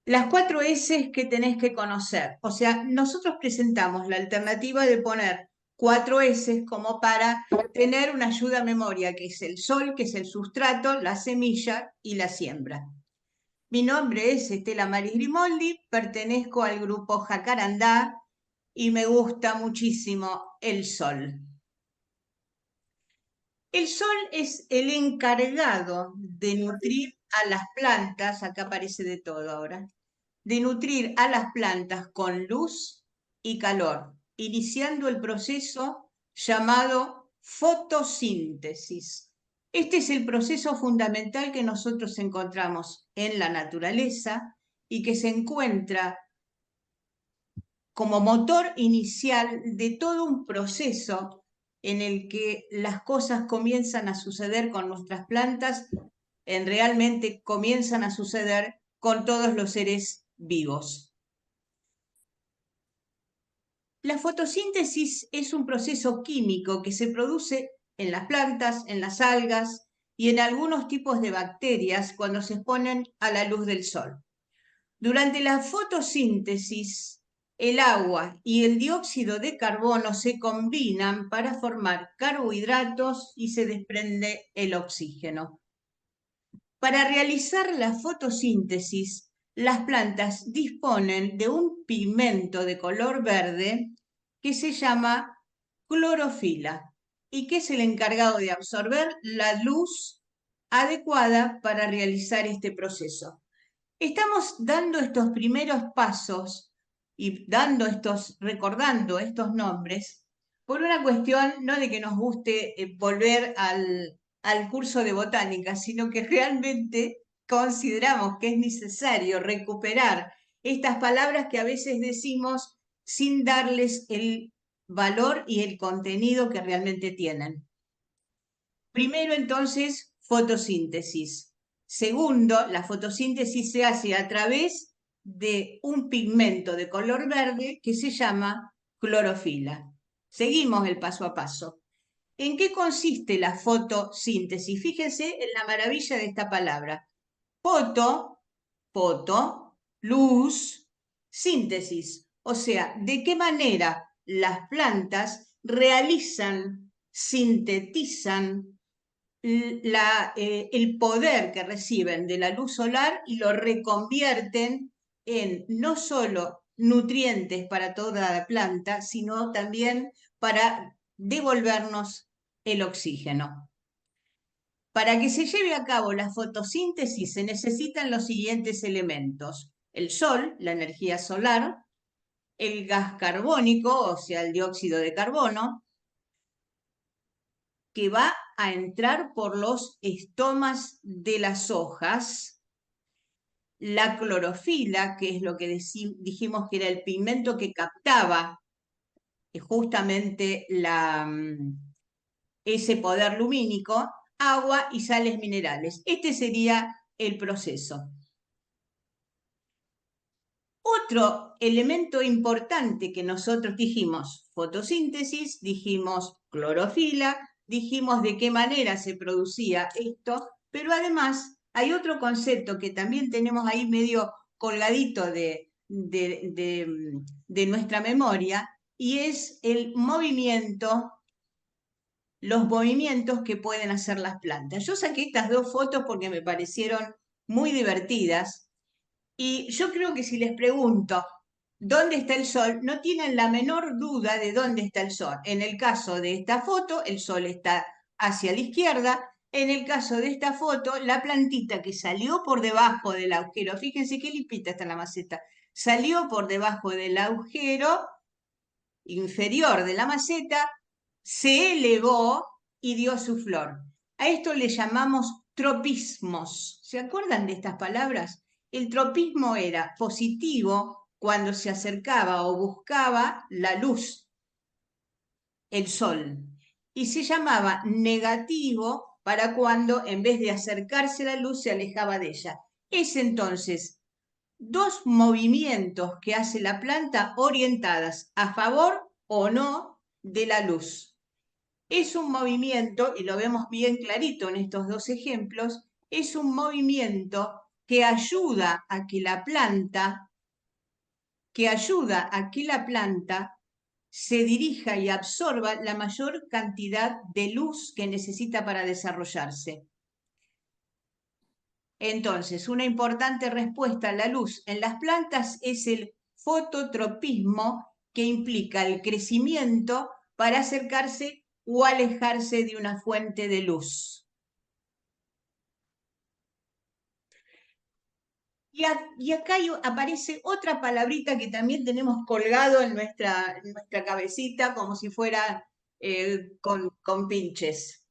Las 4 S que tenés que conocer. O sea, nosotros presentamos la alternativa de poner 4 S como para tener una ayuda a memoria, que es el sol, que es el sustrato, la semilla y la siembra. Mi nombre es Estela Maris Grimoldi, pertenezco al grupo Jacarandá y me gusta muchísimo el sol. El sol es el encargado de nutrir a las plantas, acá aparece de todo ahora, de nutrir a las plantas con luz y calor, iniciando el proceso llamado fotosíntesis. Este es el proceso fundamental que nosotros encontramos en la naturaleza y que se encuentra como motor inicial de todo un proceso en el que las cosas comienzan a suceder con nuestras plantas, realmente comienzan a suceder con todos los seres vivos. La fotosíntesis es un proceso químico que se produce en las plantas, en las algas y en algunos tipos de bacterias cuando se exponen a la luz del sol. Durante la fotosíntesis, el agua y el dióxido de carbono se combinan para formar carbohidratos y se desprende el oxígeno. Para realizar la fotosíntesis, las plantas disponen de un pigmento de color verde que se llama clorofila y que es el encargado de absorber la luz adecuada para realizar este proceso. Estamos dando estos primeros pasos y recordando estos nombres por una cuestión no de que nos guste volver al curso de botánica, sino que realmente consideramos que es necesario recuperar estas palabras que a veces decimos sin darles el valor y el contenido que realmente tienen. Primero, entonces, fotosíntesis. Segundo, la fotosíntesis se hace a través de un pigmento de color verde que se llama clorofila. Seguimos el paso a paso. ¿En qué consiste la fotosíntesis? Fíjense en la maravilla de esta palabra. Foto, luz, síntesis. O sea, ¿de qué manera las plantas realizan, sintetizan el poder que reciben de la luz solar y lo reconvierten en no solo nutrientes para toda la planta, sino también para devolvernos el oxígeno? Para que se lleve a cabo la fotosíntesis se necesitan los siguientes elementos: el sol, la energía solar, el gas carbónico, o sea, el dióxido de carbono, que va a entrar por los estomas de las hojas, la clorofila, que es lo que dijimos que era el pigmento que captaba justamente ese poder lumínico, agua y sales minerales. Este sería el proceso. Otro elemento importante que nosotros dijimos, fotosíntesis, dijimos clorofila, dijimos de qué manera se producía esto, pero además hay otro concepto que también tenemos ahí medio colgadito de nuestra memoria, y es el movimiento, los movimientos que pueden hacer las plantas. Yo saqué estas dos fotos porque me parecieron muy divertidas. Y yo creo que si les pregunto dónde está el sol, no tienen la menor duda de dónde está el sol. En el caso de esta foto, el sol está hacia la izquierda. En el caso de esta foto, la plantita que salió por debajo del agujero, fíjense qué limpita está la maceta, salió por debajo del agujero inferior de la maceta, se elevó y dio su flor. A esto le llamamos tropismos. ¿Se acuerdan de estas palabras? El tropismo era positivo cuando se acercaba o buscaba la luz, el sol, y se llamaba negativo para cuando en vez de acercarse a la luz se alejaba de ella. Es entonces dos movimientos que hace la planta orientadas a favor o no de la luz. Es un movimiento, y lo vemos bien clarito en estos dos ejemplos, es un movimiento que ayuda a que la planta, se dirija y absorba la mayor cantidad de luz que necesita para desarrollarse. Entonces, una importante respuesta a la luz en las plantas es el fototropismo, que implica el crecimiento para acercarse o alejarse de una fuente de luz. Y acá aparece otra palabrita que también tenemos colgado en nuestra cabecita, como si fuera con pinches.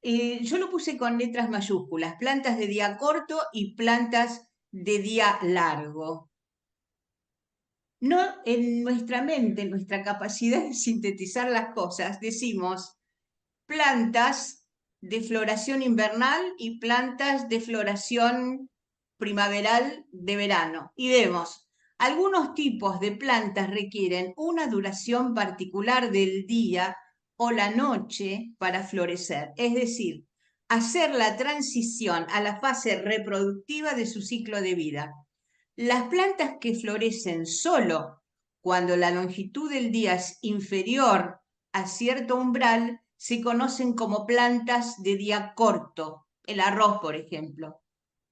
Yo lo puse con letras mayúsculas, plantas de día corto y plantas de día largo. No, en nuestra mente, en nuestra capacidad de sintetizar las cosas, decimos plantas de floración invernal y plantas de floración primaveral de verano. Y vemos, algunos tipos de plantas requieren una duración particular del día o la noche para florecer, es decir, hacer la transición a la fase reproductiva de su ciclo de vida. Las plantas que florecen solo cuando la longitud del día es inferior a cierto umbral se conocen como plantas de día corto, el arroz, por ejemplo.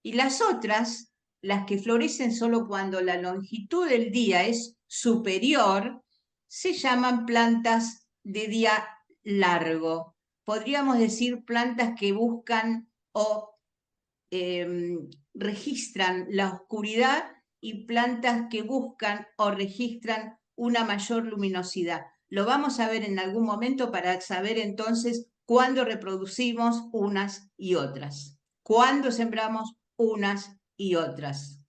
Y las otras, las que florecen solo cuando la longitud del día es superior, se llaman plantas de día largo. Podríamos decir plantas que buscan o registran la oscuridad, y plantas que buscan o registran una mayor luminosidad. Lo vamos a ver en algún momento para saber entonces cuándo reproducimos unas y otras, cuándo sembramos unas y otras.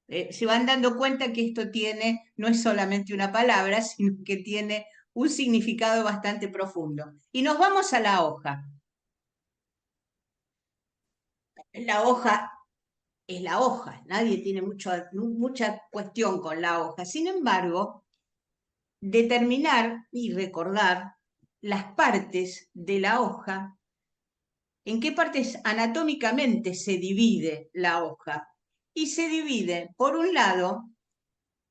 Se van dando cuenta que esto no es solamente una palabra, sino que tiene un significado bastante profundo. Y nos vamos a la hoja. La hoja es la hoja, nadie tiene mucha cuestión con la hoja. Sin embargo, determinar y recordar las partes de la hoja, en qué partes anatómicamente se divide la hoja. Y se divide, por un lado,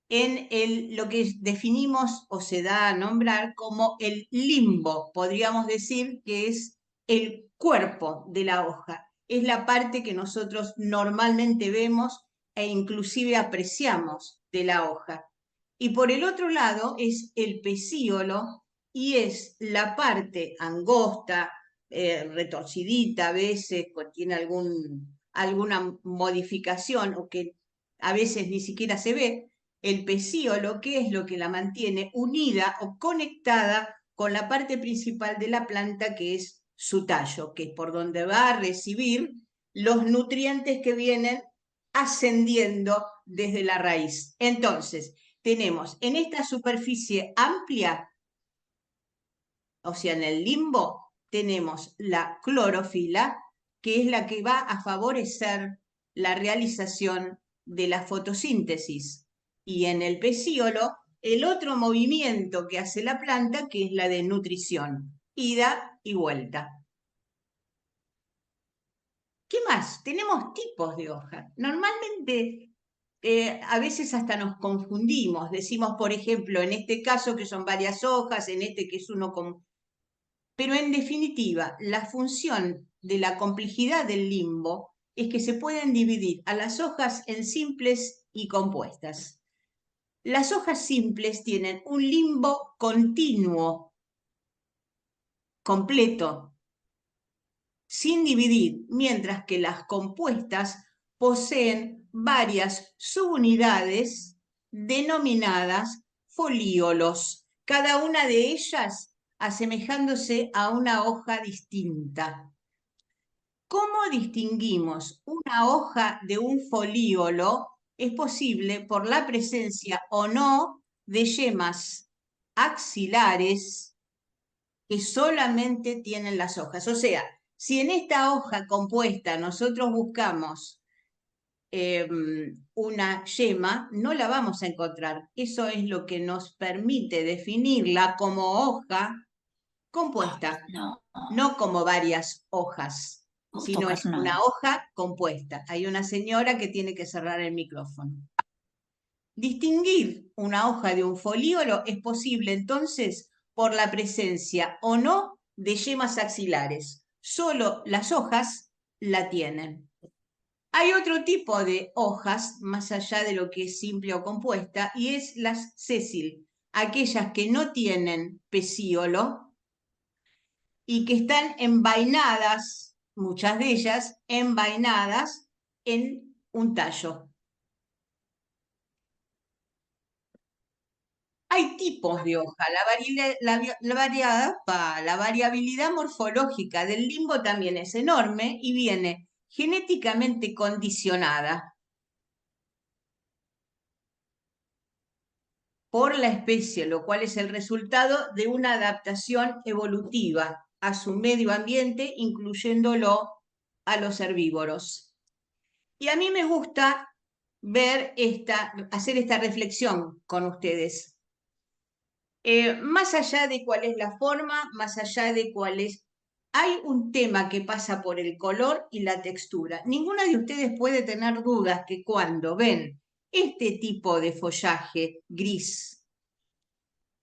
en lo que definimos o se da a nombrar como el limbo, podríamos decir que es el cuerpo de la hoja. Es la parte que nosotros normalmente vemos e inclusive apreciamos de la hoja. Y por el otro lado es el pecíolo, y es la parte angosta, retorcidita a veces, tiene alguna modificación o que a veces ni siquiera se ve, el pecíolo, que es lo que la mantiene unida o conectada con la parte principal de la planta, que es su tallo, que es por donde va a recibir los nutrientes que vienen ascendiendo desde la raíz. Entonces, tenemos en esta superficie amplia, o sea, en el limbo, tenemos la clorofila, que es la que va a favorecer la realización de la fotosíntesis. Y en el pecíolo, el otro movimiento que hace la planta, que es la de nutrición, ida y vuelta. ¿Qué más? Tenemos tipos de hojas. Normalmente, a veces hasta nos confundimos. Decimos, por ejemplo, en este caso que son varias hojas, en este que es uno con... Pero en definitiva, la función de la complejidad del limbo es que se pueden dividir a las hojas en simples y compuestas. Las hojas simples tienen un limbo continuo, completo, sin dividir, mientras que las compuestas poseen varias subunidades denominadas folíolos, cada una de ellas asemejándose a una hoja distinta. ¿Cómo distinguimos una hoja de un folíolo? Es posible por la presencia o no de yemas axilares que solamente tienen las hojas. O sea, si en esta hoja compuesta nosotros buscamos una yema, no la vamos a encontrar. Eso es lo que nos permite definirla como hoja compuesta, no como varias hojas. sino es una hoja compuesta. Hay una señora que tiene que cerrar el micrófono. Distinguir una hoja de un folíolo es posible entonces por la presencia o no de yemas axilares. Solo las hojas la tienen. Hay otro tipo de hojas, más allá de lo que es simple o compuesta, y es las sésil, aquellas que no tienen pecíolo y que están envainadas, muchas de ellas envainadas en un tallo. Hay tipos de hoja. La variabilidad morfológica del limbo también es enorme y viene genéticamente condicionada por la especie, lo cual es el resultado de una adaptación evolutiva a su medio ambiente, incluyéndolo a los herbívoros. Y a mí me gusta hacer esta reflexión con ustedes. Más allá de cuál es la forma, más allá de cuál es... Hay un tema que pasa por el color y la textura. Ninguna de ustedes puede tener dudas que cuando ven este tipo de follaje gris,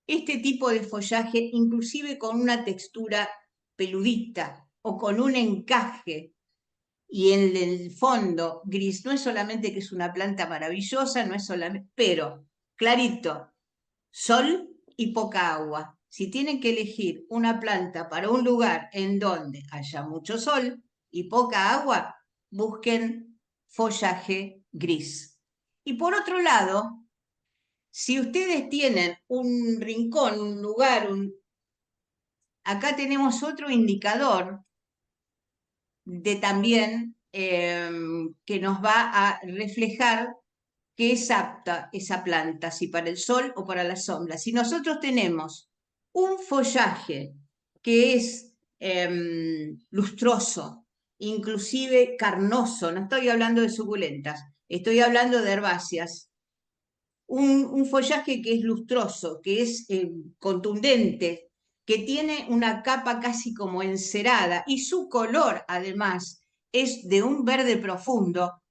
este tipo de follaje inclusive con una textura peludita o con un encaje y en el fondo gris, no es solamente que es una planta maravillosa, no es solamente, pero clarito, sol y poca agua. Si tienen que elegir una planta para un lugar en donde haya mucho sol y poca agua, busquen follaje gris. Y por otro lado, si ustedes tienen un rincón, un lugar, acá tenemos otro indicador de también que nos va a reflejar que es apta esa planta, si para el sol o para la sombra. Si nosotros tenemos un follaje que es lustroso, inclusive carnoso, no estoy hablando de suculentas, estoy hablando de herbáceas, un follaje que es lustroso, que es contundente, que tiene una capa casi como encerada y su color además es de un verde profundo,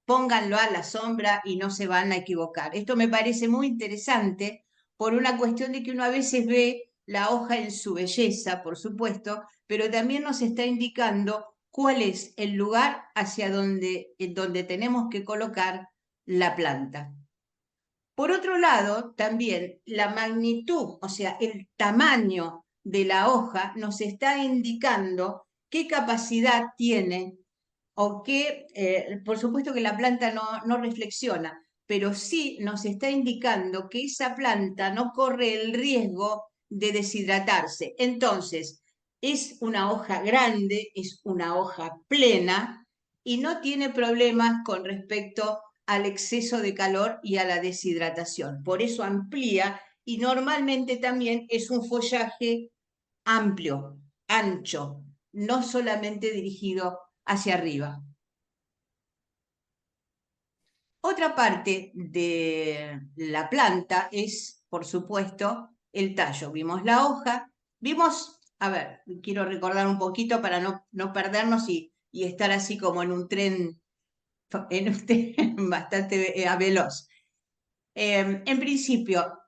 pónganlo a la sombra y no se van a equivocar. Esto me parece muy interesante por una cuestión de que uno a veces ve la hoja en su belleza, por supuesto, pero también nos está indicando cuál es el lugar hacia donde tenemos que colocar la planta. Por otro lado, también la magnitud, o sea, el tamaño de la hoja nos está indicando qué capacidad tiene o qué, por supuesto que la planta no reflexiona, pero sí nos está indicando que esa planta no corre el riesgo de deshidratarse. Entonces, es una hoja grande, es una hoja plena y no tiene problemas con respecto al exceso de calor y a la deshidratación. Por eso amplía y normalmente también es un follaje amplio, ancho, no solamente dirigido hacia arriba. Otra parte de la planta es, por supuesto, el tallo. Vimos la hoja, vimos, a ver, quiero recordar un poquito para no perdernos y estar así como en un tren bastante veloz. En principio,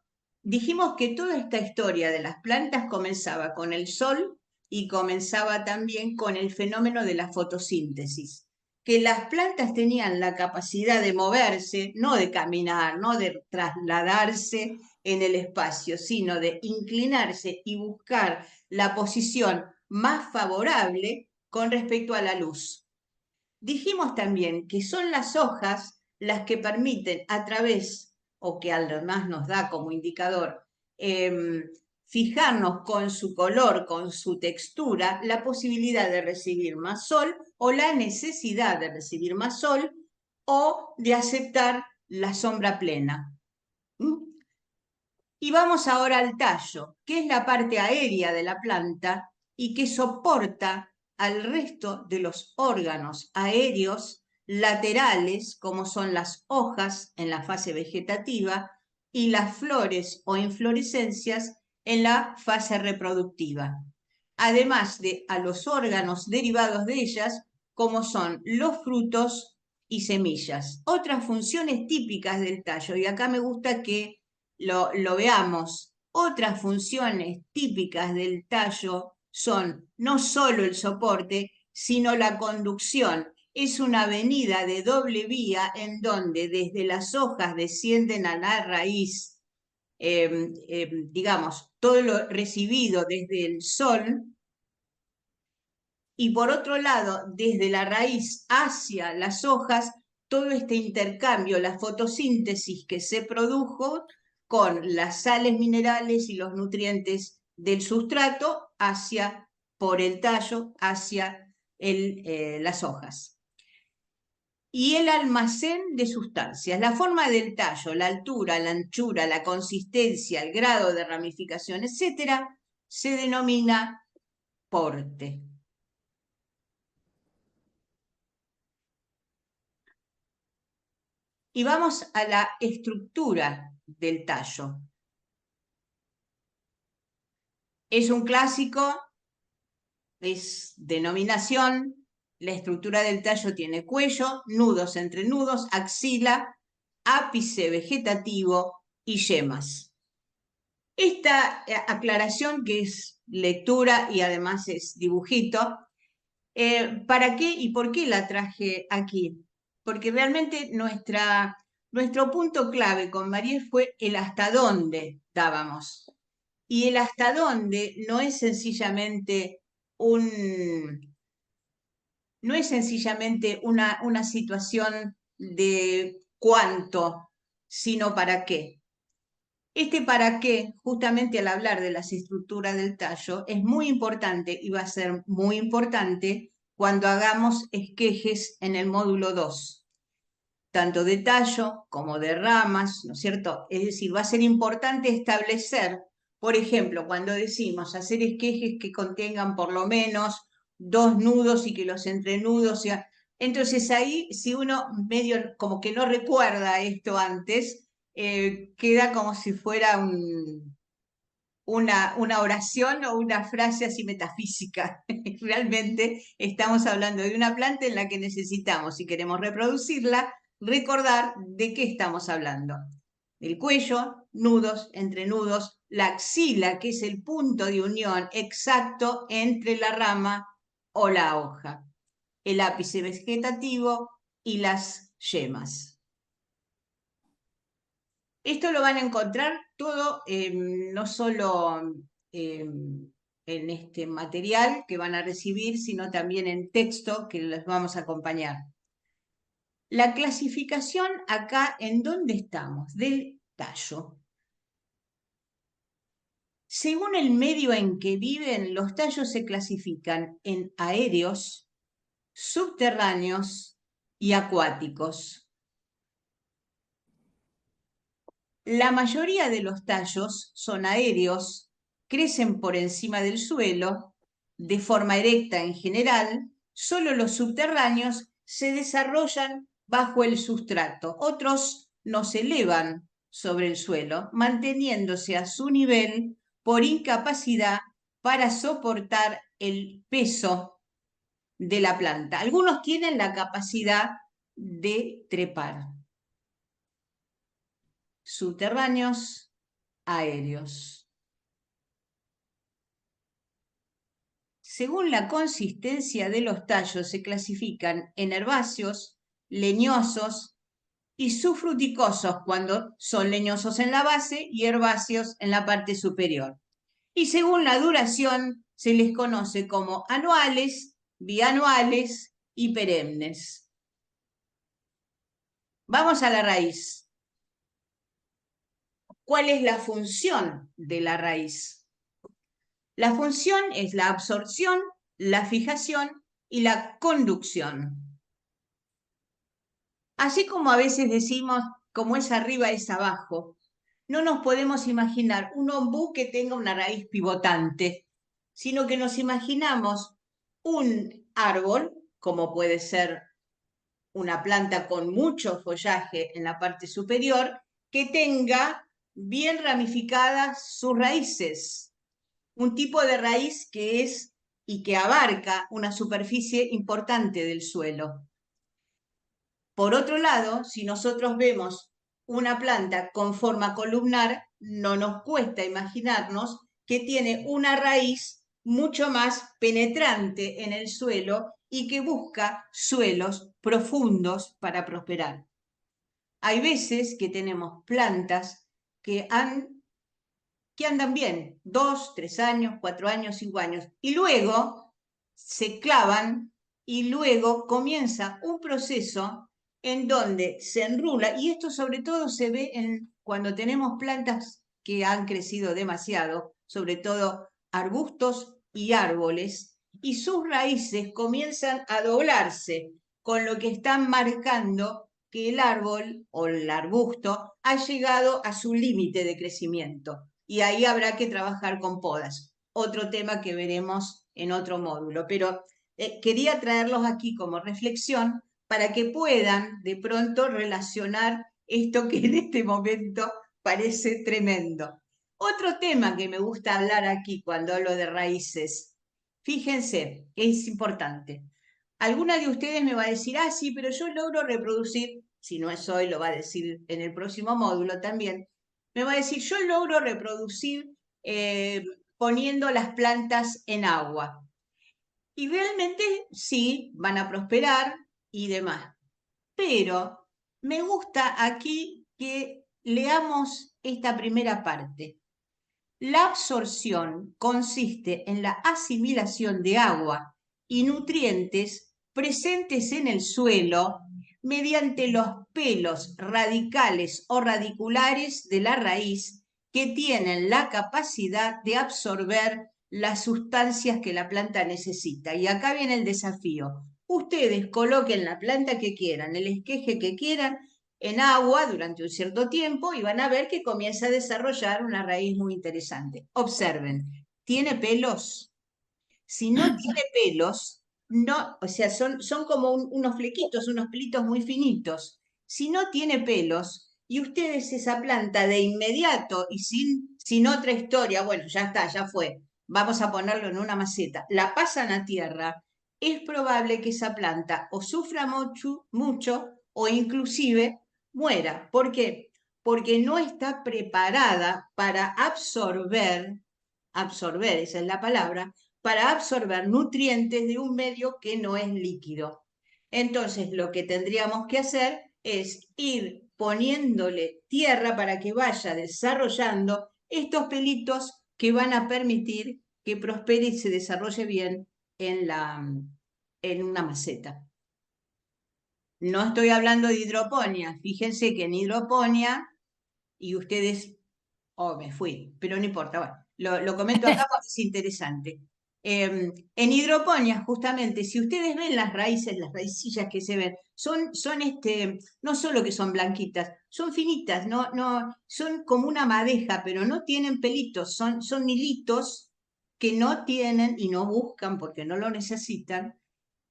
dijimos que toda esta historia de las plantas comenzaba con el sol y comenzaba también con el fenómeno de la fotosíntesis, que las plantas tenían la capacidad de moverse, no de caminar, no de trasladarse en el espacio, sino de inclinarse y buscar la posición más favorable con respecto a la luz. Dijimos también que son las hojas las que permiten a través, o que además nos da como indicador, fijarnos con su color, con su textura, la posibilidad de recibir más sol o la necesidad de recibir más sol o de aceptar la sombra plena. Y vamos ahora al tallo, que es la parte aérea de la planta y que soporta al resto de los órganos aéreos laterales, como son las hojas en la fase vegetativa y las flores o inflorescencias en la fase reproductiva. Además de a los órganos derivados de ellas, como son los frutos y semillas. Otras funciones típicas del tallo, y acá me gusta que lo veamos. Otras funciones típicas del tallo son no solo el soporte, sino la conducción. Es una avenida de doble vía en donde desde las hojas descienden a la raíz, digamos, todo lo recibido desde el sol, y por otro lado, desde la raíz hacia las hojas, todo este intercambio, la fotosíntesis que se produjo con las sales minerales y los nutrientes del sustrato hacia, por el tallo, hacia las hojas. Y el almacén de sustancias. La forma del tallo, la altura, la anchura, la consistencia, el grado de ramificación, etcétera, se denomina porte. Y vamos a la estructura del tallo. Es un clásico, es denominación. La estructura del tallo tiene cuello, nudos entre nudos, axila, ápice vegetativo y yemas. Esta aclaración, que es lectura y además es dibujito, ¿para qué y por qué la traje aquí? Porque realmente nuestro punto clave con María fue el hasta dónde dábamos. Y el hasta dónde no es sencillamente no es sencillamente una situación de cuánto, sino para qué. Este para qué, justamente al hablar de las estructuras del tallo, es muy importante y va a ser muy importante cuando hagamos esquejes en el módulo 2, tanto de tallo como de ramas, ¿no es cierto? Es decir, va a ser importante establecer, por ejemplo, cuando decimos hacer esquejes que contengan por lo menos 2 nudos y que los entrenudos sean... Entonces ahí, si uno medio como que no recuerda esto antes, queda como si fuera una oración o una frase así metafísica. Realmente estamos hablando de una planta en la que necesitamos, si queremos reproducirla, recordar de qué estamos hablando. El cuello, nudos, entrenudos, la axila, que es el punto de unión exacto entre la rama o la hoja, el ápice vegetativo y las yemas. Esto lo van a encontrar todo, no solo en este material que van a recibir, sino también en texto que les vamos a acompañar. La clasificación acá, ¿en dónde estamos? Del tallo. Según el medio en que viven, los tallos se clasifican en aéreos, subterráneos y acuáticos. La mayoría de los tallos son aéreos, crecen por encima del suelo, de forma erecta en general. Solo los subterráneos se desarrollan bajo el sustrato. Otros no se elevan sobre el suelo, manteniéndose a su nivel por incapacidad para soportar el peso de la planta. Algunos tienen la capacidad de trepar. Subterráneos, aéreos. Según la consistencia de los tallos se clasifican en herbáceos, leñosos y sufruticosos cuando son leñosos en la base y herbáceos en la parte superior. Y según la duración se les conoce como anuales, bianuales y perennes. Vamos a la raíz. ¿Cuál es la función de la raíz? La función es la absorción, la fijación y la conducción. Así como a veces decimos, como es arriba es abajo, no nos podemos imaginar un ombú que tenga una raíz pivotante, sino que nos imaginamos un árbol, como puede ser una planta con mucho follaje en la parte superior, que tenga bien ramificadas sus raíces. Un tipo de raíz que es y que abarca una superficie importante del suelo. Por otro lado, si nosotros vemos una planta con forma columnar, no nos cuesta imaginarnos que tiene una raíz mucho más penetrante en el suelo y que busca suelos profundos para prosperar. Hay veces que tenemos plantas que andan bien, 2, 3 años, 4 años, 5 años, y luego se clavan y luego comienza un proceso en donde se enrula, y esto sobre todo se ve cuando tenemos plantas que han crecido demasiado, sobre todo arbustos y árboles, y sus raíces comienzan a doblarse, con lo que están marcando que el árbol o el arbusto ha llegado a su límite de crecimiento y ahí habrá que trabajar con podas. Otro tema que veremos en otro módulo, pero quería traerlos aquí como reflexión para que puedan de pronto relacionar esto que en este momento parece tremendo. Otro tema que me gusta hablar aquí cuando hablo de raíces, fíjense, es importante. Alguna de ustedes me va a decir, ah, sí, pero yo logro reproducir, si no es hoy, lo va a decir en el próximo módulo también, me va a decir, yo logro reproducir poniendo las plantas en agua. Y realmente sí, van a prosperar y demás. Pero me gusta aquí que leamos esta primera parte. La absorción consiste en la asimilación de agua y nutrientes presentes en el suelo mediante los pelos radicales o radiculares de la raíz que tienen la capacidad de absorber las sustancias que la planta necesita. Y acá viene el desafío. Ustedes coloquen la planta que quieran, el esqueje que quieran, en agua durante un cierto tiempo y van a ver que comienza a desarrollar una raíz muy interesante. Observen, ¿tiene pelos? Si no tiene pelos, no, o sea, son como unos flequitos, unos pelitos muy finitos. Si no tiene pelos y ustedes esa planta de inmediato y sin otra historia, bueno, ya está, ya fue, vamos a ponerlo en una maceta, la pasan a tierra, es probable que esa planta o sufra mucho o inclusive muera. ¿Por qué? Porque no está preparada para absorber, esa es la palabra, para absorber nutrientes de un medio que no es líquido. Entonces, lo que tendríamos que hacer es ir poniéndole tierra para que vaya desarrollando estos pelitos que van a permitir que prospere y se desarrolle bien en una maceta. No estoy hablando de hidroponía. Fíjense que en hidroponía, y ustedes, oh, me fui, pero no importa, bueno, lo comento acá porque es interesante. En hidroponía, justamente, si ustedes ven las raíces, las raicillas que se ven, no solo que son blanquitas, son finitas, son como una madeja, pero no tienen pelitos, son hilitos que no tienen y no buscan porque no lo necesitan,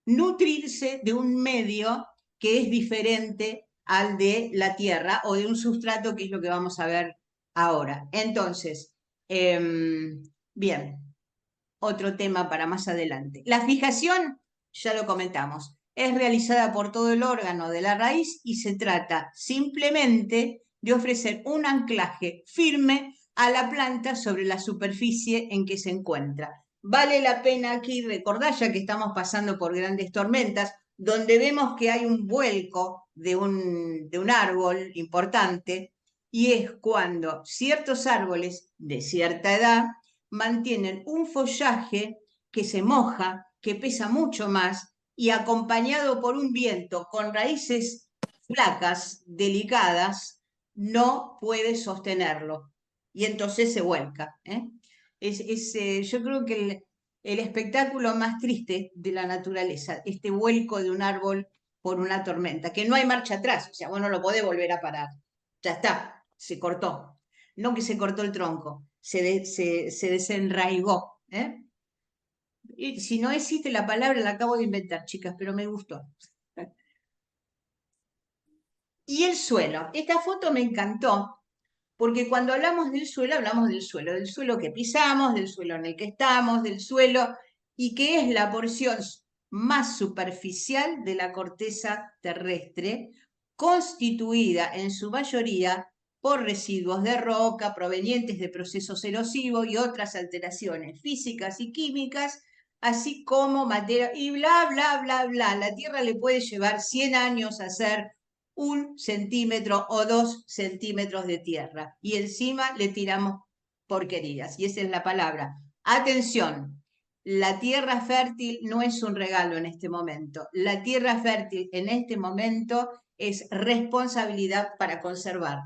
nutrirse de un medio que es diferente al de la tierra o de un sustrato, que es lo que vamos a ver ahora. Entonces, bien, otro tema para más adelante. La fijación, ya lo comentamos, es realizada por todo el órgano de la raíz y se trata simplemente de ofrecer un anclaje firme a la planta sobre la superficie en que se encuentra. Vale la pena aquí recordar, ya que estamos pasando por grandes tormentas, donde vemos que hay un vuelco de un árbol importante, y es cuando ciertos árboles de cierta edad mantienen un follaje que se moja, que pesa mucho más, y acompañado por un viento con raíces flacas, delicadas, no puede sostenerlo. Y entonces se vuelca. Yo creo que el espectáculo más triste de la naturaleza, este vuelco de un árbol por una tormenta, que no hay marcha atrás, o sea, vos no lo podés volver a parar. Ya está, se cortó. No que se cortó el tronco, se desenraigó. Y si no existe la palabra, la acabo de inventar, chicas, pero me gustó. Y el suelo. Esta foto me encantó, porque cuando hablamos del suelo que pisamos, del suelo en el que estamos, del suelo y que es la porción más superficial de la corteza terrestre, constituida en su mayoría por residuos de roca provenientes de procesos erosivos y otras alteraciones físicas y químicas, así como materia, y bla, bla, bla, bla. La Tierra le puede llevar 100 años a hacer 1 centímetro o 2 centímetros de tierra, y encima le tiramos porquerías, y esa es la palabra. Atención, la tierra fértil no es un regalo en este momento. La tierra fértil en este momento es responsabilidad para conservar.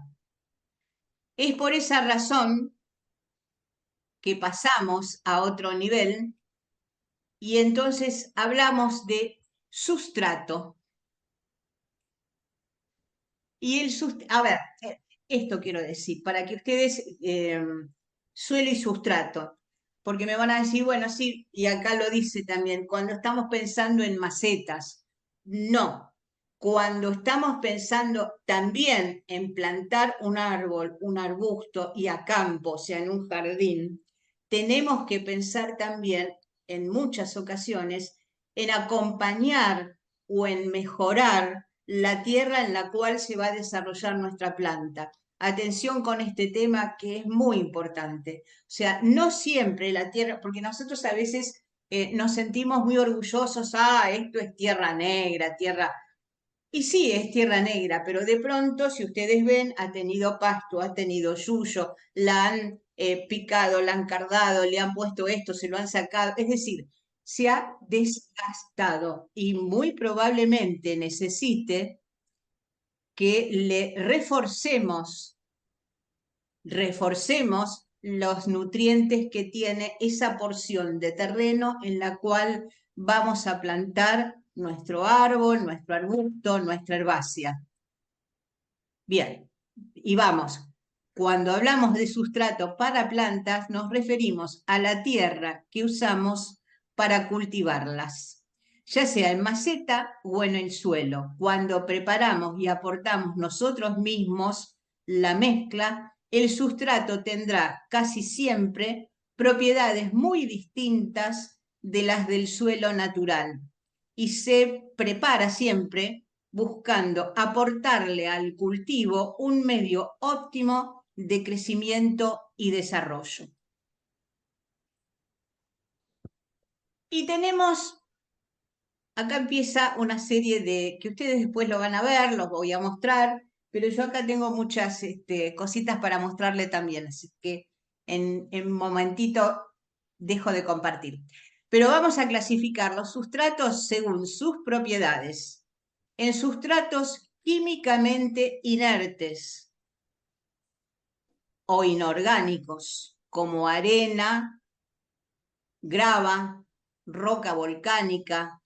Es por esa razón que pasamos a otro nivel y entonces hablamos de sustrato. Y a ver, esto quiero decir, para que ustedes, suelo y sustrato, porque me van a decir, bueno, sí, y acá lo dice también, cuando estamos pensando en macetas, no, cuando estamos pensando también en plantar un árbol, un arbusto y a campo, o sea, en un jardín, tenemos que pensar también en muchas ocasiones en acompañar o en mejorar la tierra en la cual se va a desarrollar nuestra planta. Atención con este tema que es muy importante. O sea, no siempre la tierra, porque nosotros a veces nos sentimos muy orgullosos, esto es tierra negra, tierra... Y sí, es tierra negra, pero de pronto, si ustedes ven, ha tenido pasto, ha tenido yuyo, la han picado, la han cardado, le han puesto esto, se lo han sacado. Es decir, se ha desgastado y muy probablemente necesite que le reforcemos los nutrientes que tiene esa porción de terreno en la cual vamos a plantar nuestro árbol, nuestro arbusto, nuestra herbácea. Bien, y vamos. Cuando hablamos de sustrato para plantas, nos referimos a la tierra que usamos para cultivarlas, ya sea en maceta o en el suelo. Cuando preparamos y aportamos nosotros mismos la mezcla, el sustrato tendrá casi siempre propiedades muy distintas de las del suelo natural y se prepara siempre buscando aportarle al cultivo un medio óptimo de crecimiento y desarrollo. Y tenemos, acá empieza una serie de, que ustedes después lo van a ver, los voy a mostrar, pero yo acá tengo muchas cositas para mostrarle también, así que en un momentito dejo de compartir. Pero vamos a clasificar los sustratos según sus propiedades. En sustratos químicamente inertes o inorgánicos, como arena, grava, roca volcánica,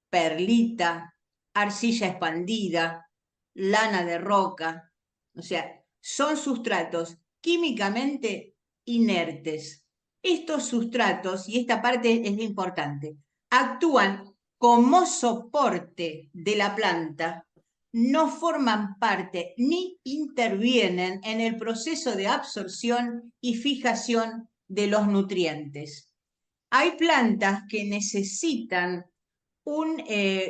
perlita, arcilla expandida, lana de roca. O sea, son sustratos químicamente inertes. Estos sustratos, y esta parte es importante, actúan como soporte de la planta, no forman parte ni intervienen en el proceso de absorción y fijación de los nutrientes. Hay plantas que necesitan un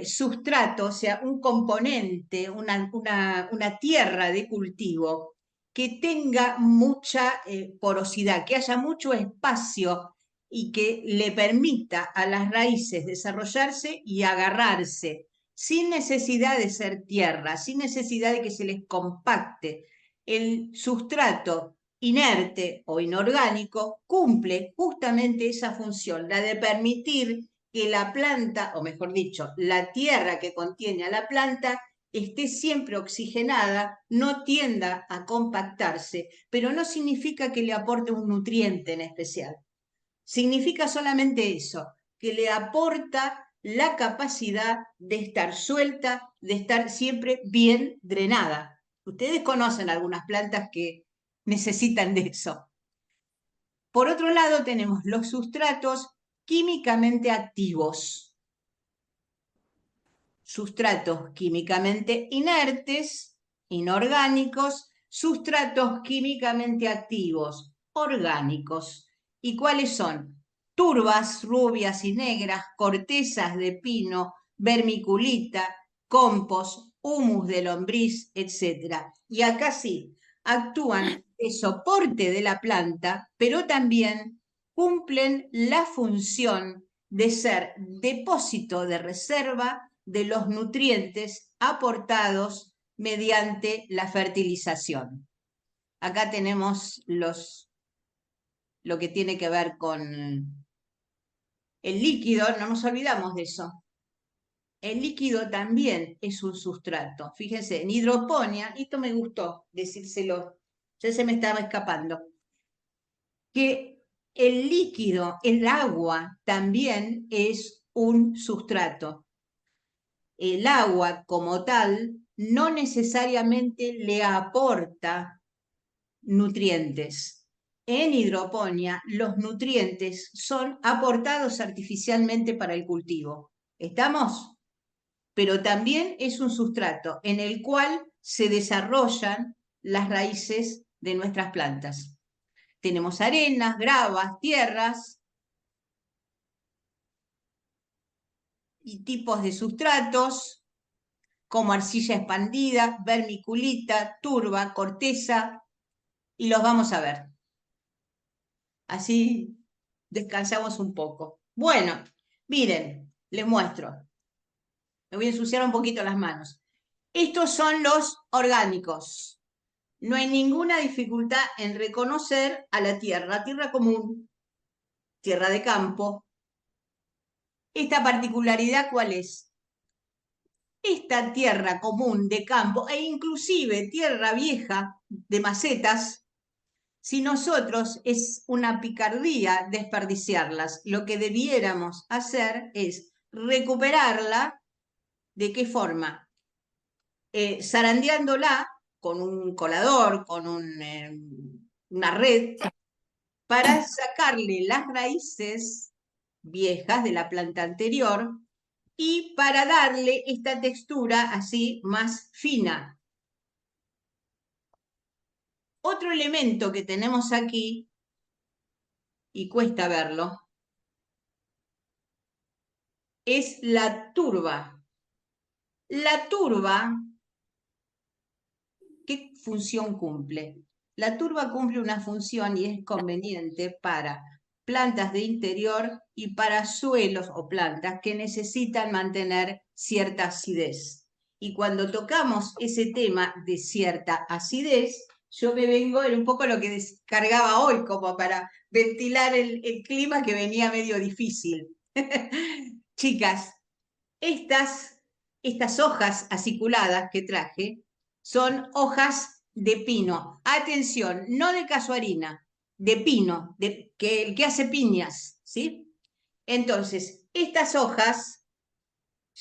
sustrato, o sea, un componente, una tierra de cultivo que tenga mucha porosidad, que haya mucho espacio y que le permita a las raíces desarrollarse y agarrarse, sin necesidad de ser tierra, sin necesidad de que se les compacte. El sustrato inerte o inorgánico cumple justamente esa función, la de permitir que la planta, o mejor dicho, la tierra que contiene a la planta, esté siempre oxigenada, no tienda a compactarse, pero no significa que le aporte un nutriente en especial. Significa solamente eso, que le aporta la capacidad de estar suelta, de estar siempre bien drenada. Ustedes conocen algunas plantas que necesitan de eso. Por otro lado, tenemos los sustratos químicamente activos. Sustratos químicamente inertes, inorgánicos, sustratos químicamente activos, orgánicos. ¿Y cuáles son? turbas rubias y negras, cortezas de pino, vermiculita, compost, humus de lombriz, etc. Y acá sí, actúan de soporte de la planta, pero también cumplen la función de ser depósito de reserva de los nutrientes aportados mediante la fertilización. Acá tenemos lo que tiene que ver con el líquido, no nos olvidamos de eso. El líquido también es un sustrato. Fíjense, en hidroponía, esto me gustó decírselo, ya se me estaba escapando, que el líquido, el agua, también es un sustrato. El agua como tal no necesariamente le aporta nutrientes. En hidroponía, los nutrientes son aportados artificialmente para el cultivo. ¿Estamos? Pero también es un sustrato en el cual se desarrollan las raíces de nuestras plantas. Tenemos arenas, gravas, tierras y tipos de sustratos como arcilla expandida, vermiculita, turba, corteza, y los vamos a ver. Así descansamos un poco. Bueno, miren, les muestro. Me voy a ensuciar un poquito las manos. Estos son los orgánicos. No hay ninguna dificultad en reconocer a la tierra común, tierra de campo. ¿Esta particularidad cuál es? Esta tierra común de campo e inclusive tierra vieja de macetas, si nosotros es una picardía desperdiciarlas, lo que debiéramos hacer es recuperarla. ¿De qué forma? Zarandeándola con un colador, con una red, para sacarle las raíces viejas de la planta anterior y para darle esta textura así más fina. Otro elemento que tenemos aquí, y cuesta verlo, es la turba. La turba, ¿qué función cumple? La turba cumple una función y es conveniente para plantas de interior y para suelos o plantas que necesitan mantener cierta acidez. Y cuando tocamos ese tema de cierta acidez, yo me vengo en un poco lo que descargaba hoy, como para ventilar el clima que venía medio difícil. Chicas, estas hojas aciculadas que traje son hojas de pino. Atención, no de casuarina, de pino, el que hace piñas, ¿sí? Entonces, estas hojas,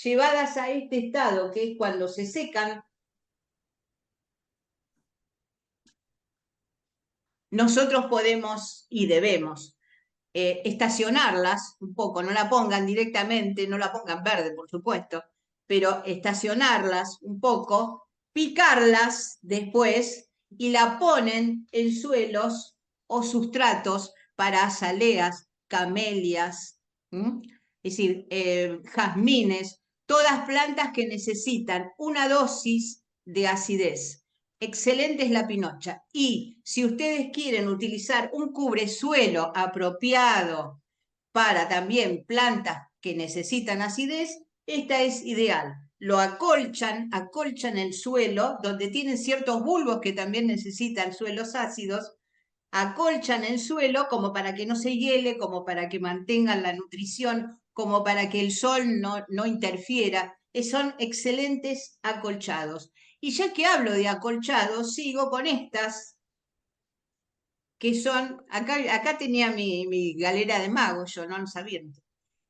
llevadas a este estado, que es cuando se secan, nosotros podemos y debemos estacionarlas un poco, no la pongan directamente, no la pongan verde, por supuesto, pero estacionarlas un poco, picarlas después y la ponen en suelos o sustratos para azaleas, camelias, es decir, jazmines, todas plantas que necesitan una dosis de acidez. Excelente es la pinocha. Y si ustedes quieren utilizar un cubresuelo apropiado para también plantas que necesitan acidez, esta es ideal. Lo acolchan el suelo, donde tienen ciertos bulbos que también necesitan suelos ácidos, acolchan el suelo como para que no se hiele, como para que mantengan la nutrición, como para que el sol no interfiera. Son excelentes acolchados. Y ya que hablo de acolchados, sigo con estas, que son, acá tenía mi galera de magos, yo no lo sabía.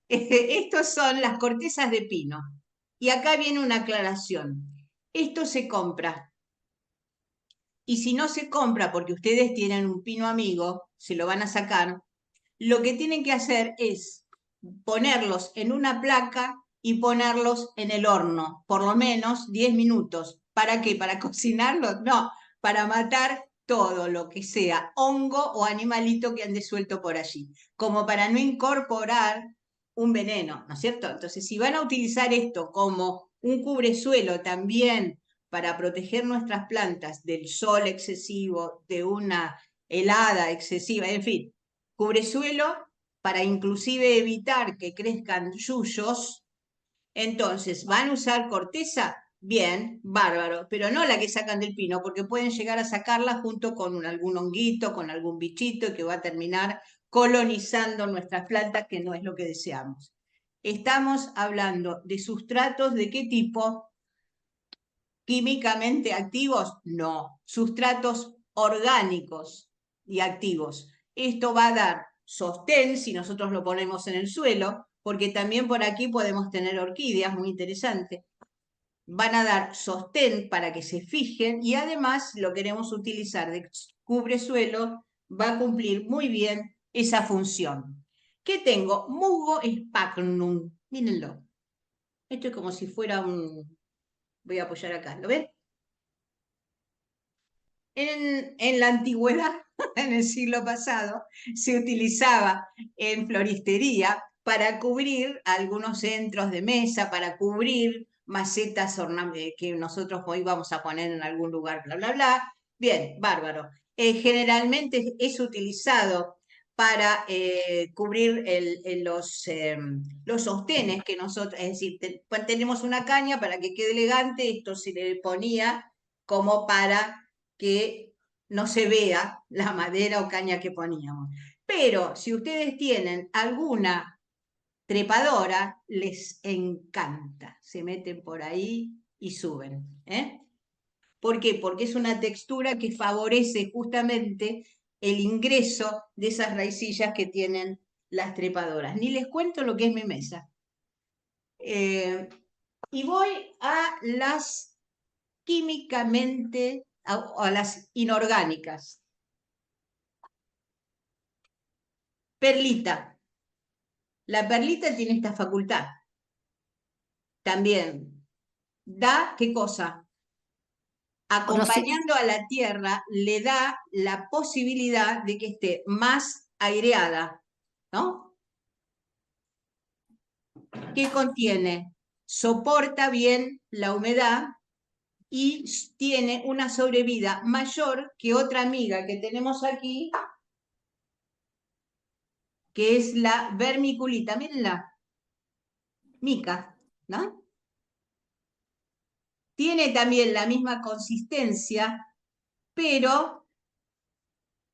Estos son las cortezas de pino. Y acá viene una aclaración. Esto se compra. Y si no se compra porque ustedes tienen un pino amigo, se lo van a sacar, lo que tienen que hacer es ponerlos en una placa y ponerlos en el horno, por lo menos 10 minutos. ¿Para qué? ¿Para cocinarlos? No, para matar todo lo que sea hongo o animalito que ande suelto por allí, como para no incorporar un veneno, ¿no es cierto? Entonces, si van a utilizar esto como un cubresuelo también para proteger nuestras plantas del sol excesivo, de una helada excesiva, en fin, cubresuelo para inclusive evitar que crezcan yuyos, entonces, ¿van a usar corteza? Bien, bárbaro, pero no la que sacan del pino, porque pueden llegar a sacarla junto con algún honguito, con algún bichito que va a terminar colonizando nuestras plantas, que no es lo que deseamos. Estamos hablando de sustratos de qué tipo, químicamente activos, no, sustratos orgánicos y activos. Esto va a dar sostén si nosotros lo ponemos en el suelo, porque también por aquí podemos tener orquídeas, muy interesantes. Van a dar sostén para que se fijen y además lo queremos utilizar de cubresuelo, va a cumplir muy bien esa función. ¿Qué tengo? Musgo sphagnum, mírenlo. Esto es como si fuera un... Voy a apoyar acá, ¿lo ven? En la antigüedad, en el siglo pasado, se utilizaba en floristería para cubrir algunos centros de mesa, para cubrir macetas que nosotros hoy vamos a poner en algún lugar, bla, bla, bla. Bien, bárbaro. Generalmente es utilizado para cubrir los sostenes que nosotros, es decir, tenemos una caña para que quede elegante, esto se le ponía como para que no se vea la madera o caña que poníamos. Pero si ustedes tienen alguna trepadora, les encanta. Se meten por ahí y suben. ¿Por qué? Porque es una textura que favorece justamente el ingreso de esas raicillas que tienen las trepadoras. Ni les cuento lo que es mi mesa. Y voy a las químicamente a las inorgánicas. Perlita. La perlita tiene esta facultad. También da, ¿qué cosa? Acompañando a la tierra, le da la posibilidad de que esté más aireada, ¿no? ¿Qué contiene? Soporta bien la humedad y tiene una sobrevida mayor que otra amiga que tenemos aquí, que es la vermiculita. Mírenla, mica, ¿no? Tiene también la misma consistencia, pero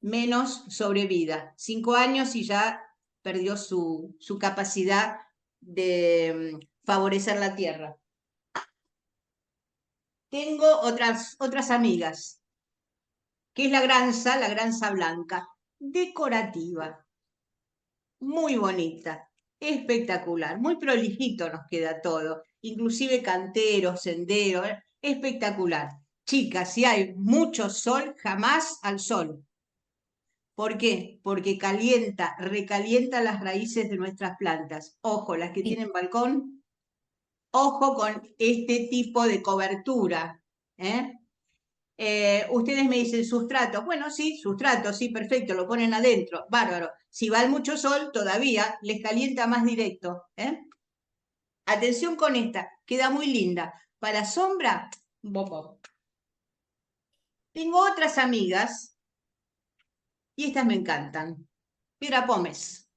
menos sobrevida. 5 años y ya perdió su capacidad de favorecer la tierra. Tengo otras amigas, que es la granza blanca, decorativa, muy bonita, espectacular, muy prolijito nos queda todo, inclusive canteros, senderos, espectacular. Chicas, si hay mucho sol, jamás al sol. ¿Por qué? Porque calienta, recalienta las raíces de nuestras plantas. Ojo, las que tienen balcón, ojo con este tipo de cobertura. ¿eh? Ustedes me dicen sustrato. Bueno, sí, sustrato, sí, perfecto, lo ponen adentro, bárbaro. Si va al mucho sol, todavía les calienta más directo. Atención con esta, queda muy linda. Para sombra, bobo. Tengo otras amigas, y estas me encantan. Piedra pómez.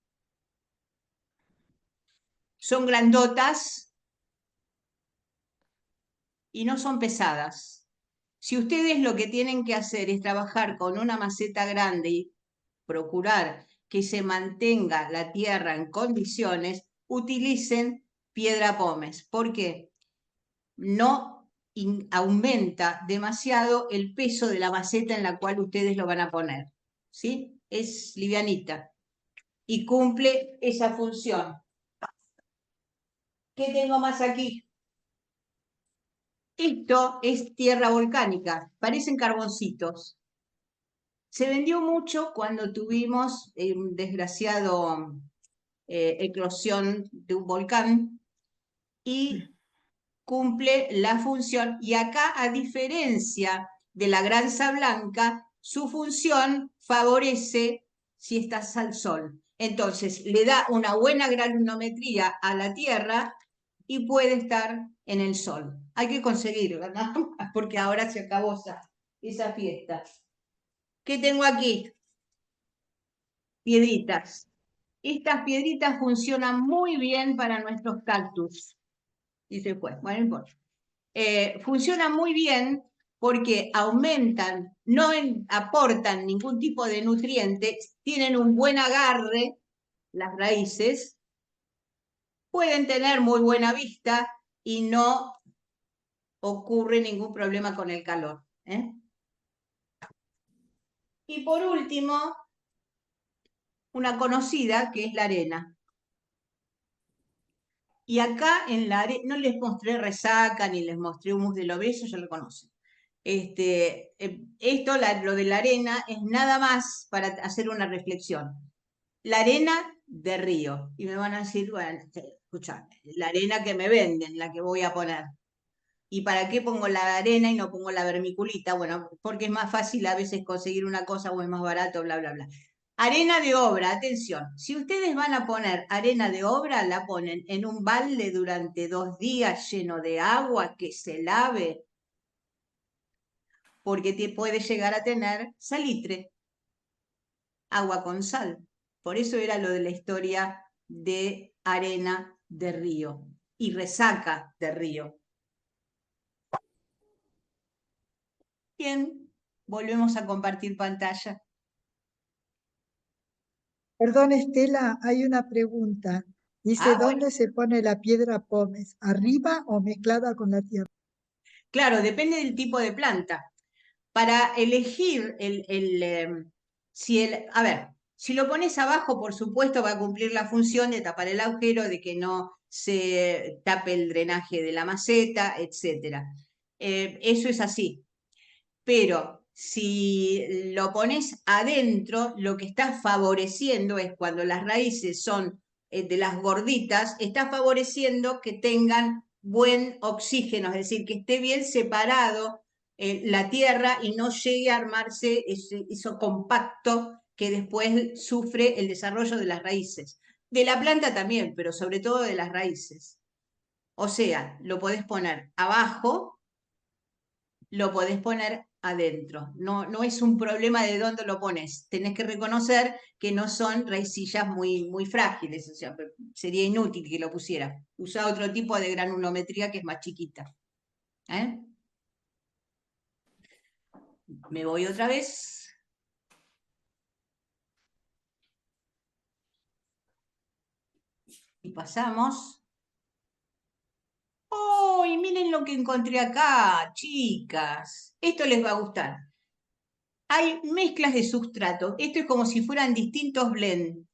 Son grandotas y no son pesadas. Si ustedes lo que tienen que hacer es trabajar con una maceta grande y procurar que se mantenga la tierra en condiciones, utilicen piedra pómez. ¿Por qué? No aumenta demasiado el peso de la maceta en la cual ustedes lo van a poner. ¿Sí? Es livianita y cumple esa función. ¿Qué tengo más aquí? Esto es tierra volcánica, parecen carboncitos. Se vendió mucho cuando tuvimos un desgraciado eclosión de un volcán y cumple la función. Y acá, a diferencia de la granza blanca, su función favorece si estás al sol. Entonces, le da una buena granulometría a la Tierra y puede estar en el sol. Hay que conseguirlo, nada más, porque ahora se acabó esa fiesta. ¿Qué tengo aquí? Piedritas. Estas piedritas funcionan muy bien para nuestros cactus. Y se fue, bueno, no importa. Funcionan muy bien porque aumentan, no aportan ningún tipo de nutriente, tienen un buen agarre, las raíces, pueden tener muy buena vista y no ocurre ningún problema con el calor. Y por último, una conocida que es la arena. Y acá en la arena, no les mostré resaca ni les mostré humus del obeso, ya lo conocen. Esto, lo de la arena, es nada más para hacer una reflexión. La arena de río. Y me van a decir, bueno, escuchame, la arena que me venden, la que voy a poner. ¿Y para qué pongo la arena y no pongo la vermiculita? Bueno, porque es más fácil a veces conseguir una cosa o es más barato, bla, bla, bla. Arena de obra, atención. Si ustedes van a poner arena de obra, la ponen en un balde durante 2 días lleno de agua que se lave, porque puede llegar a tener salitre, agua con sal. Por eso era lo de la historia de arena de río y resaca de río. Bien, volvemos a compartir pantalla. Perdón, Estela, hay una pregunta. Dice, Bueno, ¿dónde se pone la piedra pómez? ¿Arriba o mezclada con la tierra? claro, depende del tipo de planta. Para elegir a ver, si lo pones abajo, por supuesto, va a cumplir la función de tapar el agujero, de que no se tape el drenaje de la maceta, etc. Eso es así. Pero si lo pones adentro, lo que estás favoreciendo es cuando las raíces son de las gorditas, está favoreciendo que tengan buen oxígeno, es decir, que esté bien separado la tierra y no llegue a armarse eso compacto que después sufre el desarrollo de las raíces. De la planta también, pero sobre todo de las raíces. O sea, lo podés poner abajo, lo podés poner adentro. No, no es un problema de dónde lo pones. Tenés que reconocer que no son raicillas muy, muy frágiles. O sea, sería inútil que lo pusiera. Usa otro tipo de granulometría que es más chiquita. Me voy otra vez. Y pasamos. ¡Oh! Y miren lo que encontré acá, chicas. Esto les va a gustar. Hay mezclas de sustrato. Esto es como si fueran distintos blends.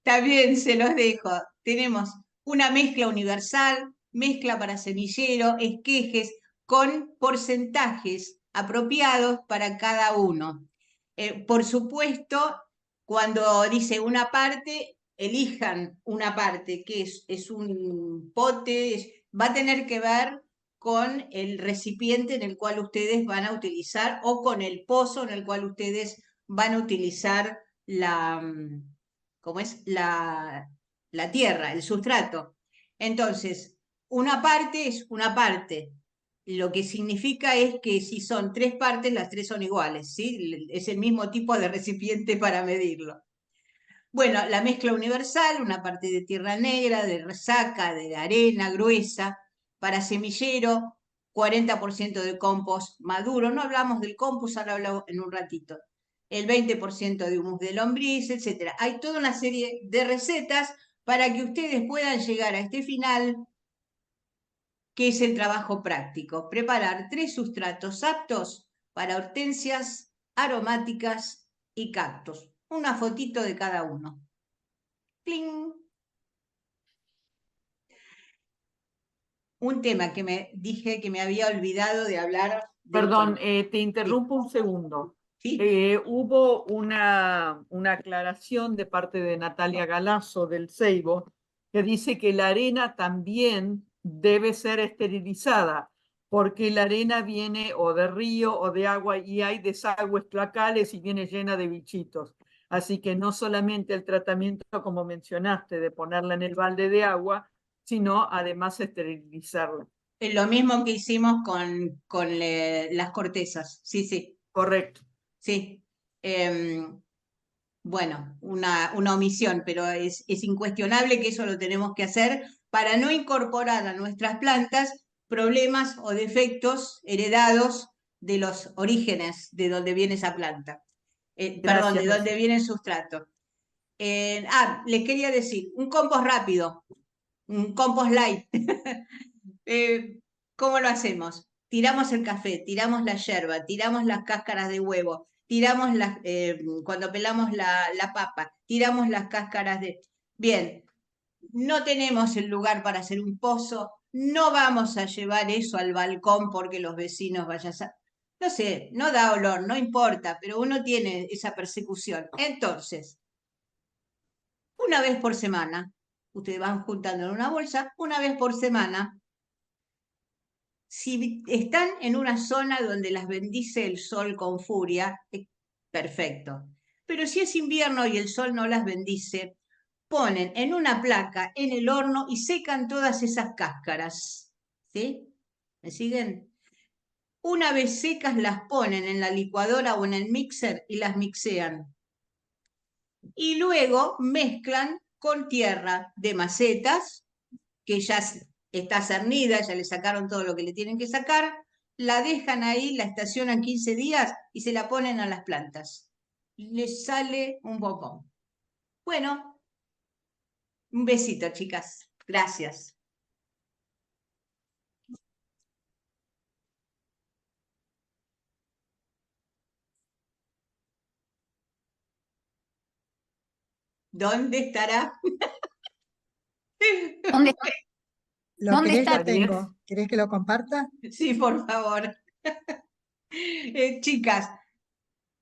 También se los dejo. Tenemos una mezcla universal, mezcla para semillero, esquejes, con porcentajes apropiados para cada uno. Por supuesto, cuando dice una parte, elijan una parte, que es un pote, va a tener que ver con el recipiente en el cual ustedes van a utilizar o con el pozo en el cual ustedes van a utilizar ¿cómo es? La tierra, el sustrato. Entonces, una parte es una parte. Lo que significa es que si son 3 partes, las 3 son iguales, ¿sí? Es el mismo tipo de recipiente para medirlo. Bueno, la mezcla universal, una parte de tierra negra, de resaca, de arena gruesa, para semillero, 40% de compost maduro. No hablamos del compost, ahora hablamos en un ratito. El 20% de humus de lombriz, etc. Hay toda una serie de recetas para que ustedes puedan llegar a este final, que es el trabajo práctico. Preparar 3 sustratos aptos para hortensias, aromáticas y cactus. Una fotito de cada uno. ¡Pling! Un tema que me dije que me había olvidado de hablar del Perdón, color. te interrumpo un segundo. ¿Sí? Hubo una aclaración de parte de Natalia Galazo del Seibo que dice que la arena también debe ser esterilizada. porque la arena viene o de río o de agua y hay desagües cloacales y viene llena de bichitos. Así que no solamente el tratamiento, como mencionaste, de ponerla en el balde de agua, sino además esterilizarla. Es lo mismo que hicimos con las cortezas. Sí, sí, Correcto. sí. Em, bueno, una omisión, pero es incuestionable que eso lo tenemos que hacer para no incorporar a nuestras plantas problemas o defectos heredados de los orígenes de donde viene esa planta. Perdón, Gracias, de donde Mercedes. viene el sustrato. Les quería decir, un compost rápido, un compost light. Eh, ¿Cómo lo hacemos? Tiramos el café, tiramos la yerba, tiramos las cáscaras de huevo, tiramos cuando pelamos la papa, tiramos las cáscaras de... Bien, no tenemos el lugar para hacer un pozo, no vamos a llevar eso al balcón porque los vecinos vayan a... No sé, no da olor, no importa, pero uno tiene esa persecución. Entonces, una vez por semana, ustedes van juntando en una bolsa, una vez por semana, si están en una zona donde las bendice el sol con furia, perfecto. Pero si es invierno y el sol no las bendice, ponen en una placa en el horno y secan todas esas cáscaras. ¿Sí? ¿Me siguen? Una vez secas las ponen en la licuadora o en el mixer y las mixean. Y luego mezclan con tierra de macetas que ya está cernida, ya le sacaron todo lo que le tienen que sacar, la dejan ahí, la estacionan 15 días y se la ponen a las plantas. Les sale un bombón. Bueno, un besito, chicas. Gracias. ¿Dónde estará? ¿Dónde, Lo dónde querés, está? lo María. tengo. ¿Querés que lo comparta? Sí, por favor. Chicas,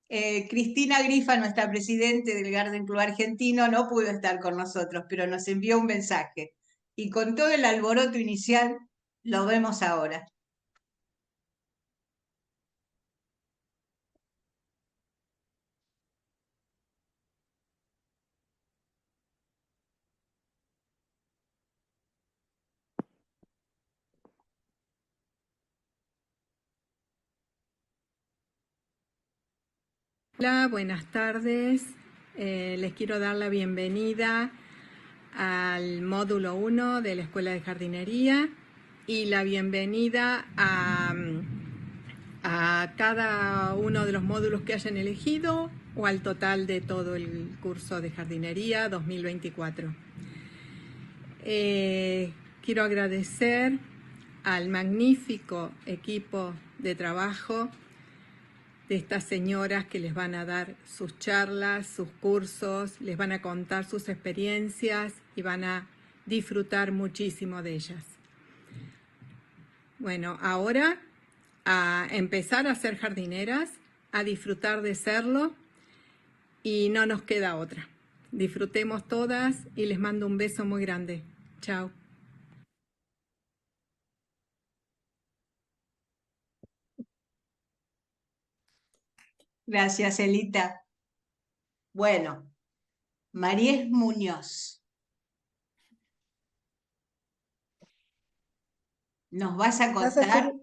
Cristina Grifa, nuestra presidente del Garden Club Argentino, no pudo estar con nosotros, pero nos envió un mensaje. Y con todo el alboroto inicial, lo vemos ahora. Hola, buenas tardes. Les quiero dar la bienvenida al módulo 1 de la Escuela de Jardinería y la bienvenida a cada uno de los módulos que hayan elegido o al total de todo el curso de jardinería 2024. Quiero agradecer al magnífico equipo de trabajo de estas señoras que les van a dar sus charlas, sus cursos, les van a contar sus experiencias y van a disfrutar muchísimo de ellas. Bueno, ahora a empezar a ser jardineras, a disfrutar de serlo y no nos queda otra. Disfrutemos todas y les mando un beso muy grande. Chao. Gracias, Elita. Bueno, María Muñoz, ¿nos vas a ¿Vas a hacer, contar?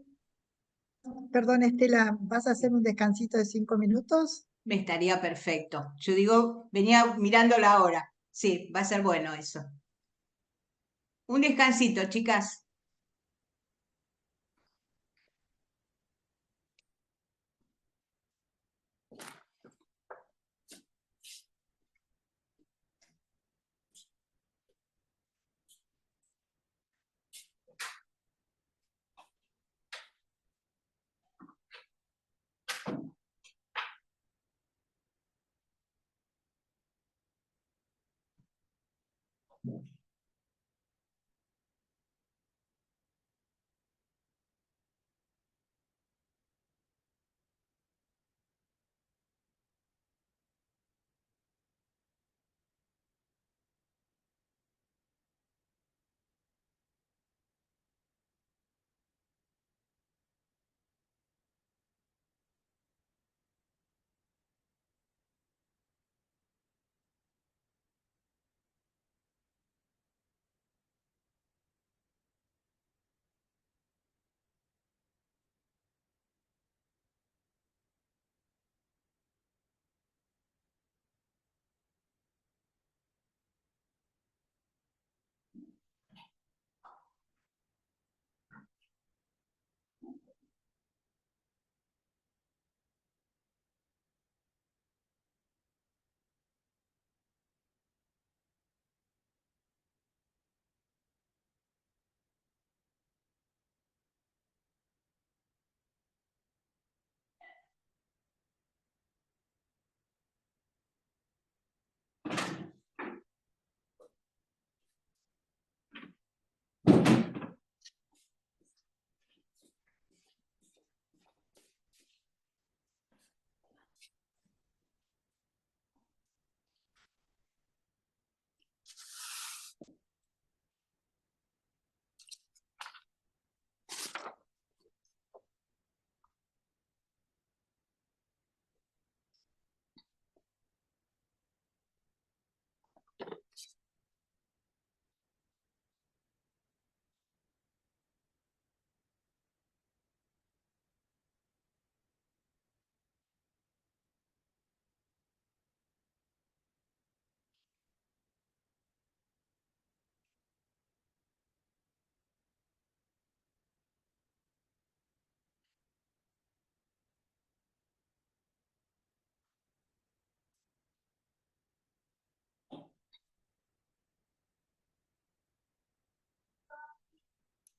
perdón, Estela, ¿vas a hacer un descansito de 5 minutos? Me estaría perfecto. Yo digo, venía mirando la hora. Sí, va a ser bueno eso. Un descansito, chicas.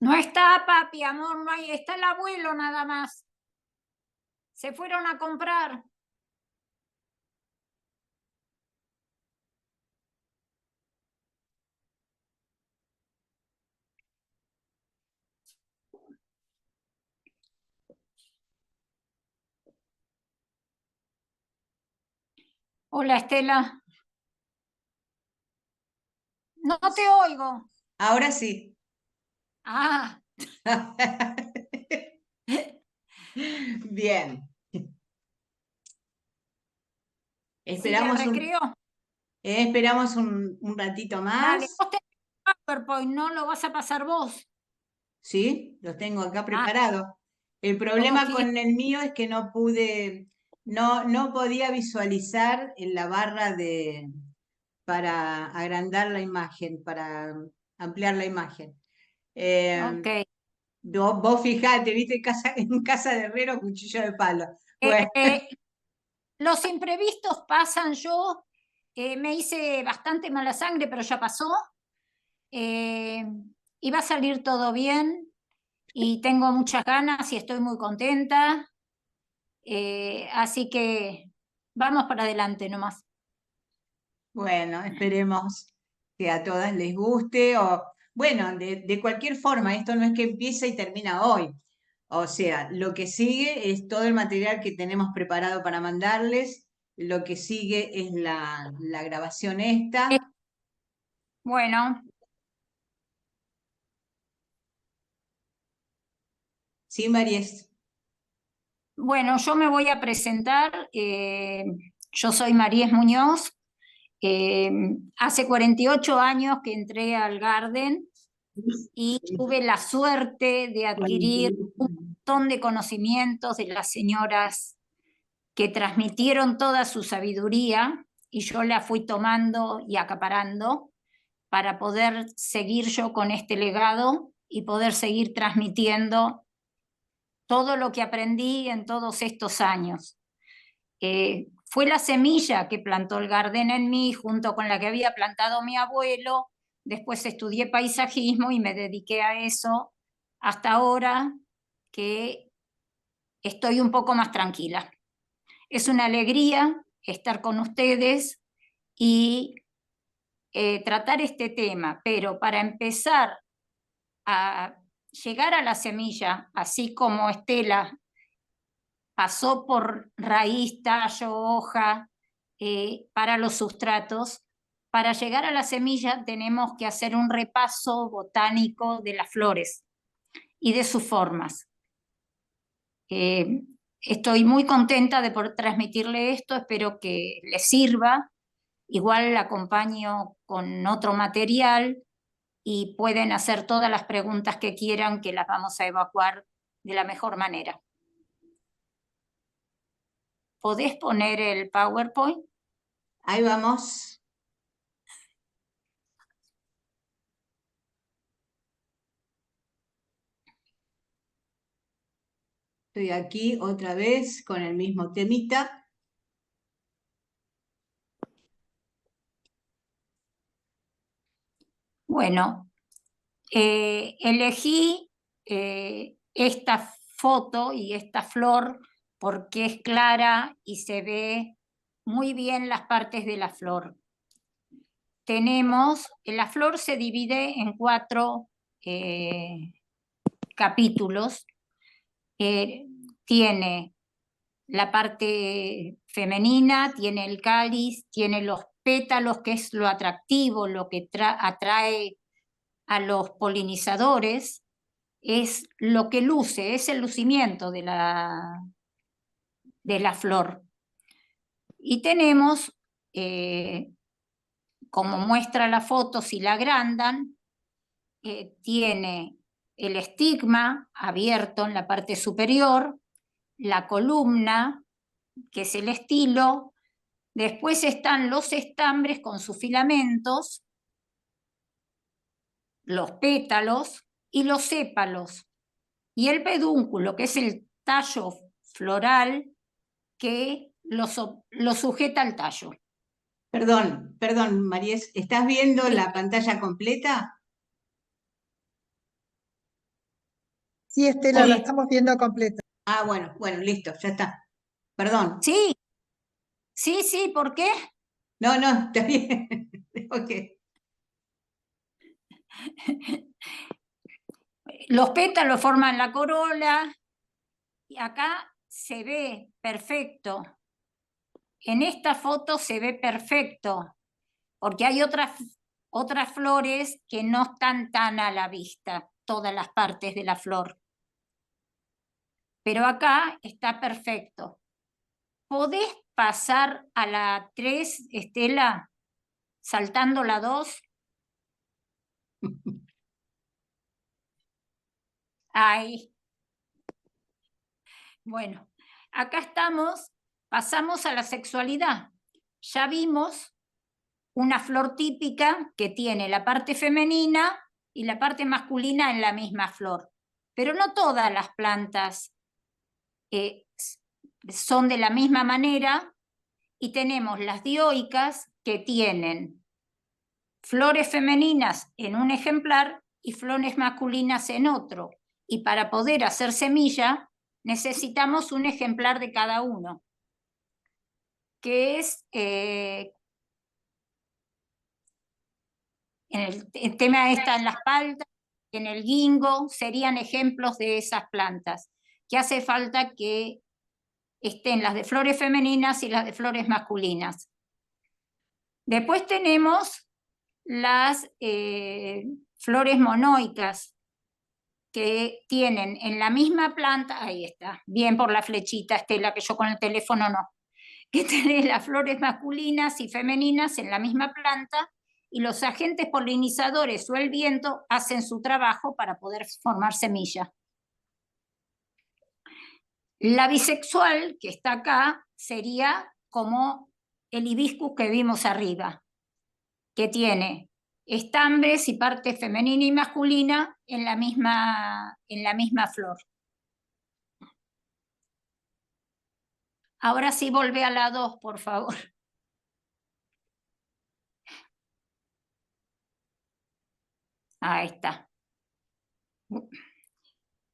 No está papi, amor, no hay, está el abuelo nada más. Se fueron a comprar. Hola, Estela. No te oigo. Ahora sí. Ah, Bien. sigue Esperamos recreo. esperamos un ratito Dale, más. vos tenés PowerPoint, no lo vas a pasar vos. Sí, los tengo acá Ah, preparados. El ¿cómo problema quieres? con el mío es que no pude, no podía visualizar en la barra para agrandar la imagen, para ampliar la imagen. Ok. Vos fijate, viste, en casa de herrero, cuchillo de palo. Bueno, Eh, los imprevistos pasan. Yo me hice bastante mala sangre, pero ya pasó. Y va a salir todo bien. Y tengo muchas ganas y estoy muy contenta. Así que vamos para adelante nomás. bueno, esperemos que a todas les guste o, bueno, de cualquier forma, esto no es que empieza y termina hoy. O sea, lo que sigue es todo el material que tenemos preparado para mandarles, lo que sigue es la grabación esta. Bueno, Sí, Maries. bueno, yo me voy a presentar. Yo soy Maríes Muñoz. Hace 48 años que entré al Garden y tuve la suerte de adquirir un montón de conocimientos de las señoras que transmitieron toda su sabiduría y yo la fui tomando y acaparando para poder seguir yo con este legado y poder seguir transmitiendo todo lo que aprendí en todos estos años. Fue la semilla que plantó el Garden en mí, junto con la que había plantado mi abuelo. Después estudié paisajismo y me dediqué a eso hasta ahora que estoy un poco más tranquila. Es una alegría estar con ustedes y tratar este tema, pero para empezar a llegar a la semilla, así como Estela pasó por raíz, tallo, hoja, para los sustratos. Para llegar a la semilla tenemos que hacer un repaso botánico de las flores y de sus formas. Estoy muy contenta de poder transmitirle esto, espero que les sirva. Igual la acompaño con otro material y pueden hacer todas las preguntas que quieran, que las vamos a evacuar de la mejor manera. ¿Podés poner el PowerPoint? Ahí vamos. Estoy aquí otra vez con el mismo temita. Bueno, elegí esta foto y esta flor porque es clara y se ve muy bien las partes de la flor. La flor se divide en 4 capítulos. Tiene la parte femenina, tiene el cáliz, tiene los pétalos, que es lo atractivo, lo que atrae a los polinizadores, es lo que luce, es el lucimiento de la flor. Y tenemos, como muestra la foto, si la agrandan, tiene el estigma abierto en la parte superior, la columna, que es el estilo, después están los estambres con sus filamentos, los pétalos y los sépalos, y el pedúnculo, que es el tallo floral que lo sujeta al tallo. Perdón, Maries, ¿estás viendo la pantalla completa? Sí, Estela, la Oye. estamos viendo completa. Ah, bueno, listo, ya está. Perdón. Sí, sí, ¿por qué? No, está bien. Ok. Los pétalos forman la corola y acá se ve perfecto. En esta foto se ve perfecto, porque hay otras flores que no están tan a la vista, todas las partes de la flor. Pero acá está perfecto. ¿Podés pasar a la 3, Estela, saltando la 2? Ahí. Bueno, acá estamos, pasamos a la sexualidad. Ya vimos una flor típica que tiene la parte femenina y la parte masculina en la misma flor. Pero no todas las plantas son de la misma manera, y tenemos las dioicas que tienen flores femeninas en un ejemplar y flores masculinas en otro. Y para poder hacer semilla necesitamos un ejemplar de cada uno, que es el tema está en las paltas, en el guingo, serían ejemplos de esas plantas, que hace falta que estén las de flores femeninas y las de flores masculinas. Después tenemos las flores monoicas, que tienen en la misma planta, ahí está, bien por la flechita, Estela, que yo con el teléfono no, que tenés las flores masculinas y femeninas en la misma planta, y los agentes polinizadores o el viento hacen su trabajo para poder formar semilla. La bisexual, que está acá, sería como el hibiscus que vimos arriba, que tiene estambres y parte femenina y masculina en la misma flor. Ahora sí, volvé a la 2, por favor. Ahí está.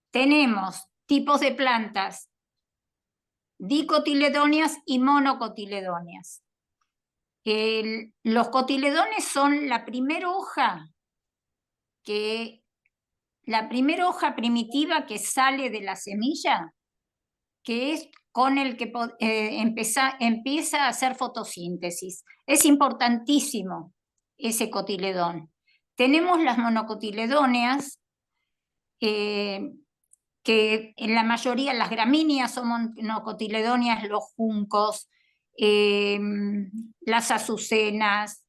Tenemos tipos de plantas dicotiledóneas y monocotiledóneas. Los cotiledones son la primera hoja primitiva que sale de la semilla, que es con el que empieza a hacer fotosíntesis. Es importantísimo ese cotiledón. Tenemos las monocotiledóneas, que en la mayoría, las gramíneas son monocotiledóneas, los juncos, las azucenas,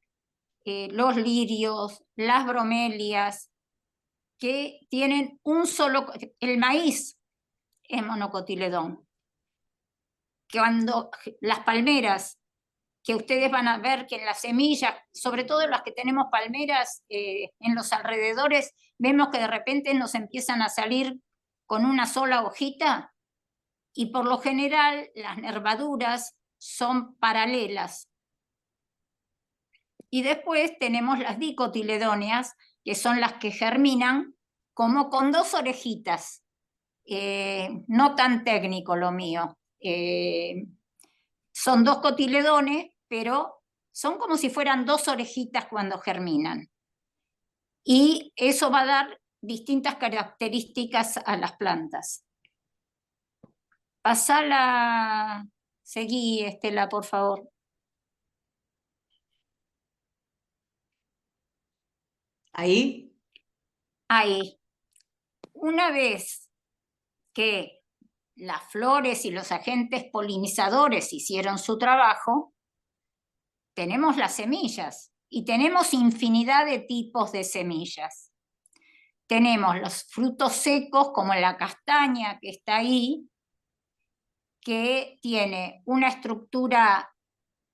los lirios, las bromelias, que tienen un solo, el maíz es monocotiledón. Cuando las palmeras, que ustedes van a ver que en las semillas, sobre todo las que tenemos palmeras en los alrededores, vemos que de repente nos empiezan a salir con una sola hojita, y por lo general las nervaduras son paralelas. Y después tenemos las dicotiledóneas, que son las que germinan como con 2 orejitas. No tan técnico lo mío. Son 2 cotiledones, pero son como si fueran 2 orejitas cuando germinan. Y eso va a dar distintas características a las plantas. Seguí, Estela, por favor. Ahí. Ahí. Una vez que las flores y los agentes polinizadores hicieron su trabajo, tenemos las semillas y tenemos infinidad de tipos de semillas. Tenemos los frutos secos, como la castaña que está ahí, que tiene una estructura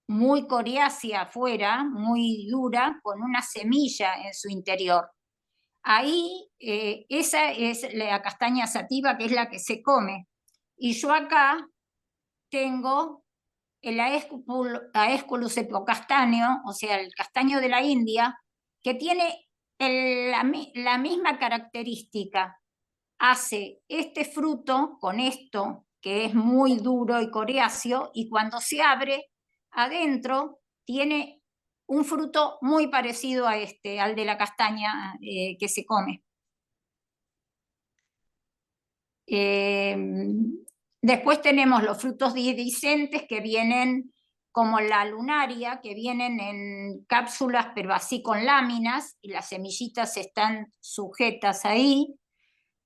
muy coriácea afuera, muy dura, con una semilla en su interior. Ahí, esa es la castaña sativa, que es la que se come. Y yo acá tengo el Aesculus epocastaneo, o sea, el castaño de la India, que tiene la misma característica. hace este fruto con esto, que es muy duro y coriáceo, y cuando se abre, adentro tiene un fruto muy parecido a al de la castaña que se come. Después tenemos los frutos iridiscentes que vienen como la lunaria, que vienen en cápsulas, pero así con láminas, y las semillitas están sujetas ahí.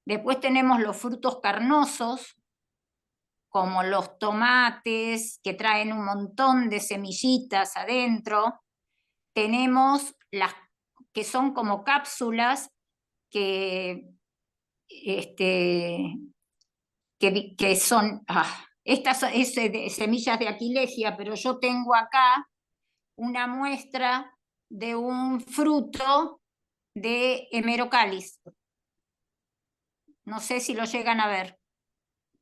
Después tenemos los frutos carnosos, como los tomates, que traen un montón de semillitas adentro. Tenemos las que son como cápsulas que son, estas son semillas de aquilegia, pero yo tengo acá una muestra de un fruto de hemerocális. No sé si lo llegan a ver.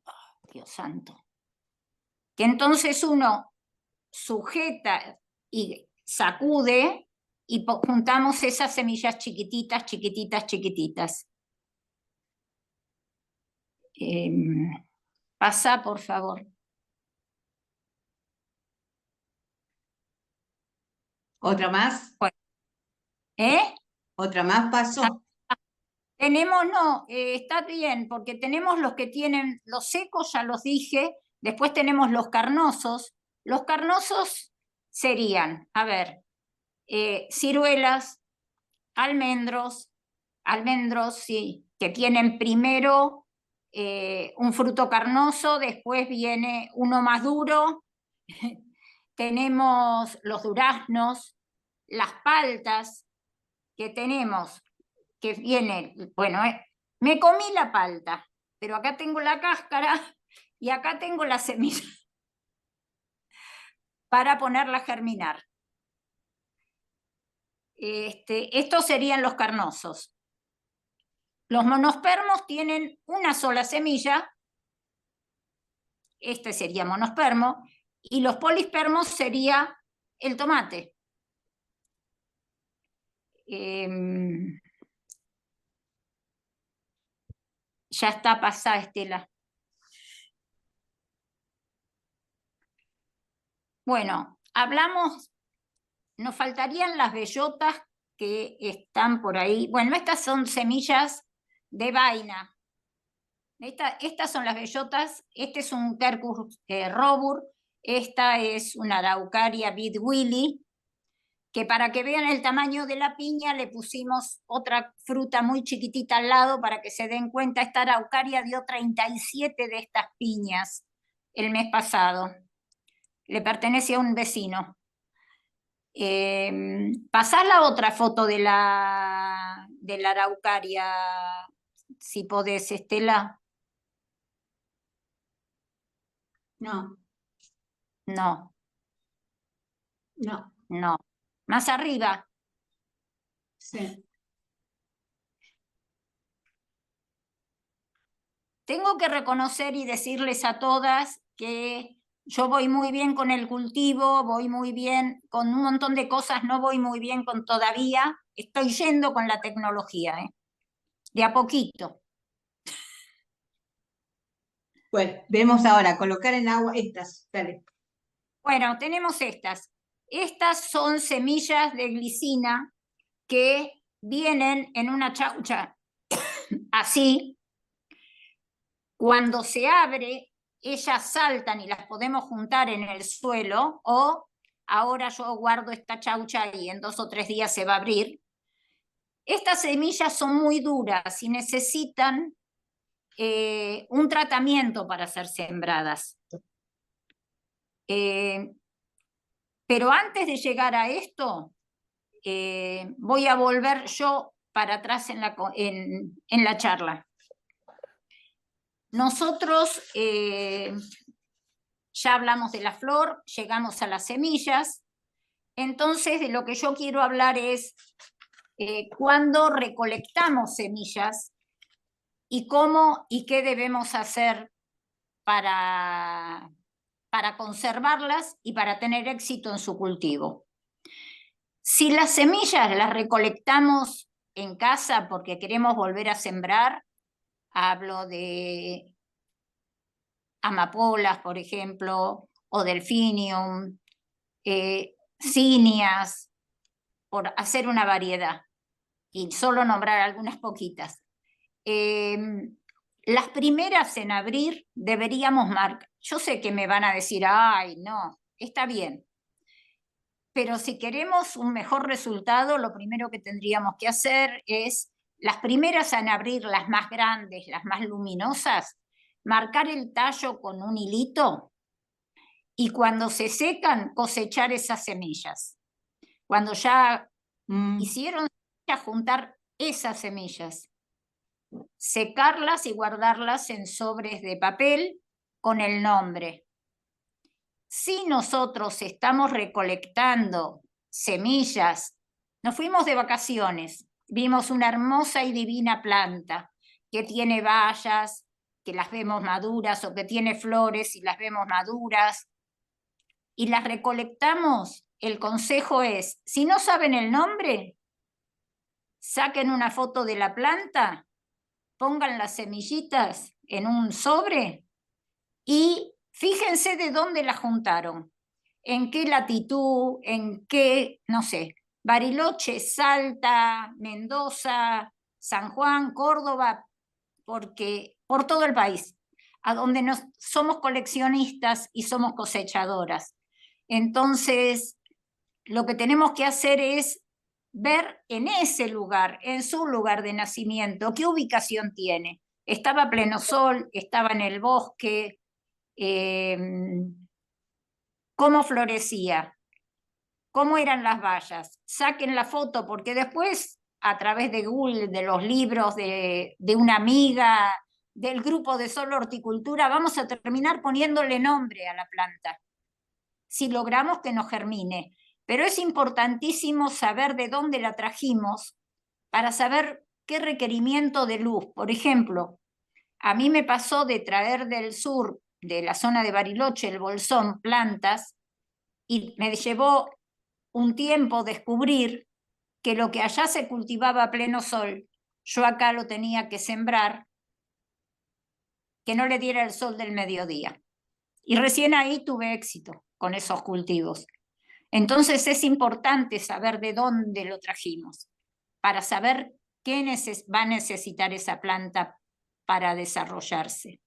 Oh, Dios santo. Que entonces uno sujeta y sacude y juntamos esas semillas chiquititas, chiquititas, chiquititas. Pasa, por favor. ¿Otra más? ¿Eh? ¿Otra más paso? Tenemos, no, está bien, porque tenemos los que tienen los secos, ya los dije, después tenemos los carnosos. Los carnosos serían, a ver, ciruelas, almendros, sí, que tienen primero un fruto carnoso, después viene uno más duro. Tenemos los duraznos, las paltas que tenemos, que vienen, bueno, me comí la palta, pero acá tengo la cáscara y acá tengo la semilla para ponerla a germinar. Estos serían los carnosos. Los monospermos tienen una sola semilla, este sería monospermo, y los polispermos sería el tomate. Ya está pasada, Estela. Bueno, hablamos, nos faltarían las bellotas que están por ahí. Bueno, estas son semillas de vaina. Estas son las bellotas. Este es un Quercus robur. Esta es una Araucaria Bid Willy, que para que vean el tamaño de la piña le pusimos otra fruta muy chiquitita al lado para que se den cuenta. Esta Araucaria dio 37 de estas piñas el mes pasado. Le pertenece a un vecino. Pasá la otra foto de la Araucaria, si podés, Estela. No. No. No. No. Más arriba. Sí. Tengo que reconocer y decirles a todas que yo voy muy bien con el cultivo, voy muy bien con un montón de cosas, no voy muy bien con todavía. Estoy yendo con la tecnología, de a poquito. Bueno, vemos ahora, colocar en agua estas, dale. Bueno, tenemos estas. Estas son semillas de glicina que vienen en una chaucha así. Cuando se abre, ellas saltan y las podemos juntar en el suelo, o ahora yo guardo esta chaucha y en 2 o 3 días se va a abrir. Estas semillas son muy duras y necesitan un tratamiento para ser sembradas. Pero antes de llegar a esto, voy a volver yo para atrás en la charla. Nosotros ya hablamos de la flor, llegamos a las semillas, entonces de lo que yo quiero hablar es cuándo recolectamos semillas y cómo y qué debemos hacer para conservarlas y para tener éxito en su cultivo. Si las semillas las recolectamos en casa porque queremos volver a sembrar, hablo de amapolas, por ejemplo, o delphinium, zinnias, por hacer una variedad, y solo nombrar algunas poquitas. Las primeras en abrir deberíamos marcar. Yo sé que me van a decir, ay, no, está bien. Pero si queremos un mejor resultado, lo primero que tendríamos que hacer es, las primeras en abrir, las más grandes, las más luminosas, marcar el tallo con un hilito y cuando se secan, cosechar esas semillas. Cuando ya hicieron, juntar esas semillas, secarlas y guardarlas en sobres de papel con el nombre. Si nosotros estamos recolectando semillas, nos fuimos de vacaciones, vimos una hermosa y divina planta que tiene bayas, que las vemos maduras, o que tiene flores y las vemos maduras, y las recolectamos, el consejo es, si no saben el nombre, saquen una foto de la planta, pongan las semillitas en un sobre y fíjense de dónde las juntaron, en qué latitud, en qué, no sé, Bariloche, Salta, Mendoza, San Juan, Córdoba, porque por todo el país, a donde somos coleccionistas y somos cosechadoras. Entonces, lo que tenemos que hacer es ver en ese lugar, en su lugar de nacimiento, qué ubicación tiene. Estaba a pleno sol, estaba en el bosque, cómo florecía, cómo eran las bayas. Saquen la foto, porque después, a través de Google, de los libros de una amiga, del grupo de Solo Horticultura, vamos a terminar poniéndole nombre a la planta, si logramos que nos germine. Pero es importantísimo saber de dónde la trajimos para saber qué requerimiento de luz. Por ejemplo, a mí me pasó de traer del sur, de la zona de Bariloche, el Bolsón, plantas, y me llevó un tiempo descubrir que lo que allá se cultivaba a pleno sol, yo acá lo tenía que sembrar, que no le diera el sol del mediodía. Y recién ahí tuve éxito con esos cultivos. Entonces es importante saber de dónde lo trajimos, para saber qué va a necesitar esa planta para desarrollarse.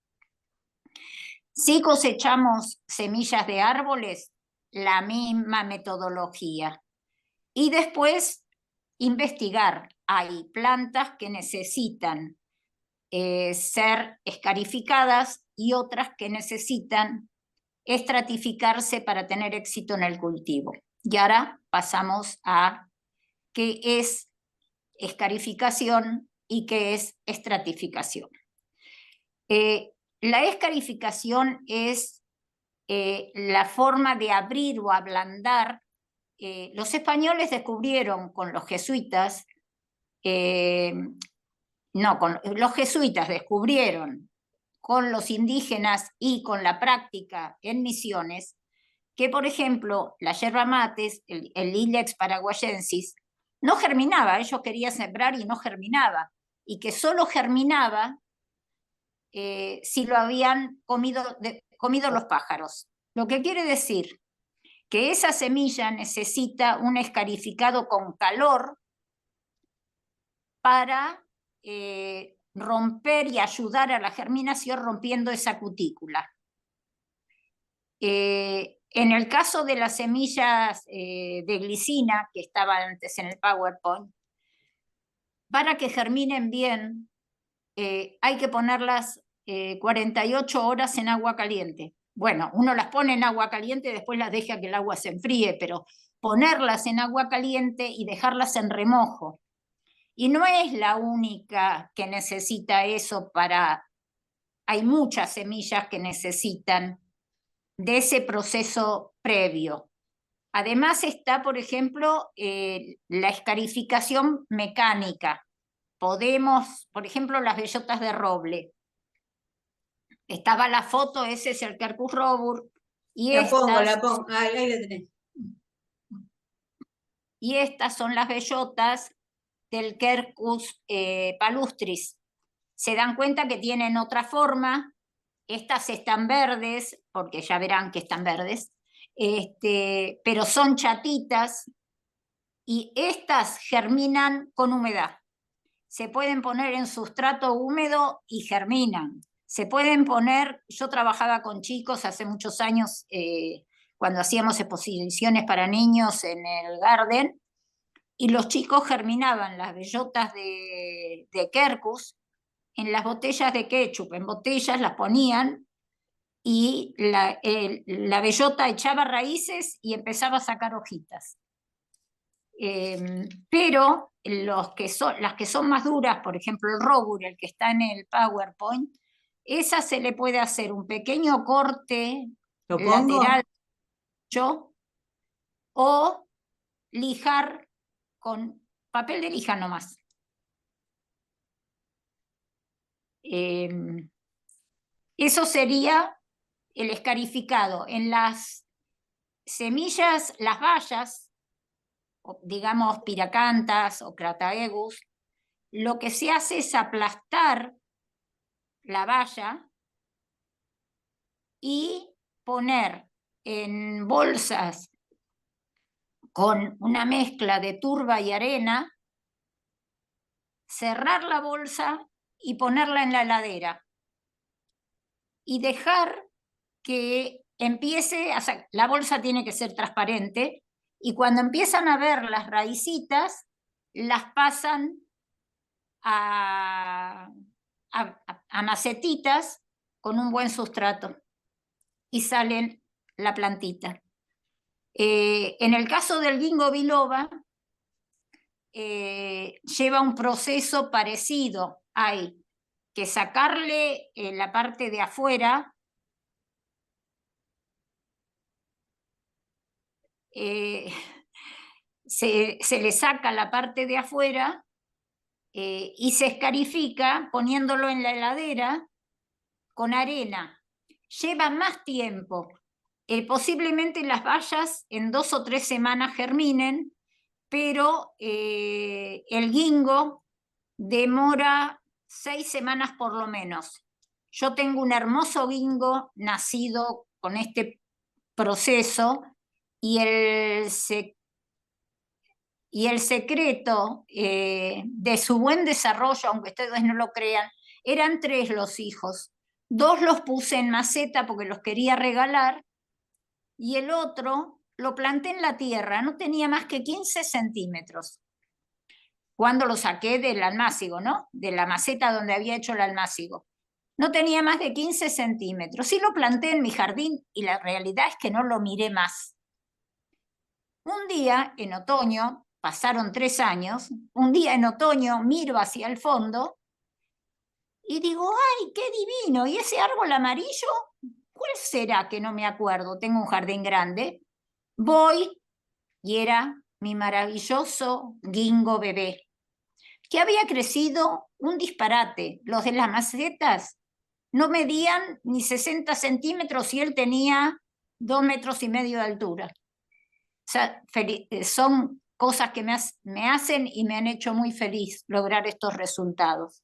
Si cosechamos semillas de árboles, la misma metodología. Y después investigar. Hay plantas que necesitan ser escarificadas y otras que necesitan estratificarse para tener éxito en el cultivo. Y ahora pasamos a qué es escarificación y qué es estratificación. La escarificación es la forma de abrir o ablandar. Los españoles descubrieron con los jesuitas, los jesuitas descubrieron con los indígenas y con la práctica en misiones, que por ejemplo la yerba mates, el Ilex paraguayensis, no germinaba, ellos querían sembrar y no germinaba, y que solo germinaba si lo habían comido los pájaros. Lo que quiere decir que esa semilla necesita un escarificado con calor para romper y ayudar a la germinación rompiendo esa cutícula. En el caso de las semillas de glicina, que estaban antes en el PowerPoint, para que germinen bien, hay que ponerlas 48 horas en agua caliente. Bueno, uno las pone en agua caliente y después las deja que el agua se enfríe, pero ponerlas en agua caliente y dejarlas en remojo. Y no es la única que necesita eso hay muchas semillas que necesitan de ese proceso previo. Además está, por ejemplo, la escarificación mecánica. Podemos, por ejemplo, las bellotas de roble. Estaba la foto, ese es el Quercus robur. Y la pongo, ahí la tenés. Y estas son las bellotas del Quercus palustris. se dan cuenta que tienen otra forma. Estas están verdes, porque ya verán que están verdes, pero son chatitas, y estas germinan con humedad. Se pueden poner en sustrato húmedo y germinan. Se pueden poner, yo trabajaba con chicos hace muchos años, cuando hacíamos exposiciones para niños en el Garden, y los chicos germinaban las bellotas de quercus en las botellas de ketchup, en botellas las ponían, y la bellota echaba raíces y empezaba a sacar hojitas. Pero las que son más duras, por ejemplo el Robur, el que está en el PowerPoint, esa se le puede hacer un pequeño corte ¿Lo pongo? lateral o lijar con papel de lija nomás. Eso sería el escarificado. En las semillas, las bayas, digamos piracantas o crataegus, lo que se hace es aplastar la baya y poner en bolsas con una mezcla de turba y arena, cerrar la bolsa y ponerla en la heladera. Y dejar que empiece, la bolsa tiene que ser transparente, y cuando empiezan a ver las raícitas, las pasan a macetitas con un buen sustrato y salen la plantita. En el caso del ginkgo biloba, lleva un proceso parecido. Hay que sacarle la parte de afuera, se le saca la parte de afuera y se escarifica poniéndolo en la heladera con arena. Lleva más tiempo. Posiblemente las bayas en 2 o 3 semanas germinen, pero el ginkgo demora 6 semanas por lo menos. Yo tengo un hermoso ginkgo nacido con este proceso, y el secreto de su buen desarrollo, aunque ustedes no lo crean, eran 3 los hijos. 2 los puse en maceta porque los quería regalar, y el otro lo planté en la tierra, no tenía más que 15 centímetros. Cuando lo saqué del almácigo, ¿no? De la maceta donde había hecho el almácigo. No tenía más de 15 centímetros. Sí lo planté en mi jardín, y la realidad es que no lo miré más. Un día, en otoño, pasaron 3 años, un día en otoño miro hacia el fondo y digo, ¡ay, qué divino! ¿Y ese árbol amarillo? ¿Cuál será? Que no me acuerdo, tengo un jardín grande. Voy, y era mi maravilloso ginkgo bebé, que había crecido un disparate. Los de las macetas no medían ni 60 centímetros y él tenía 2,5 metros de altura. O sea, son cosas que me hacen y me han hecho muy feliz lograr estos resultados.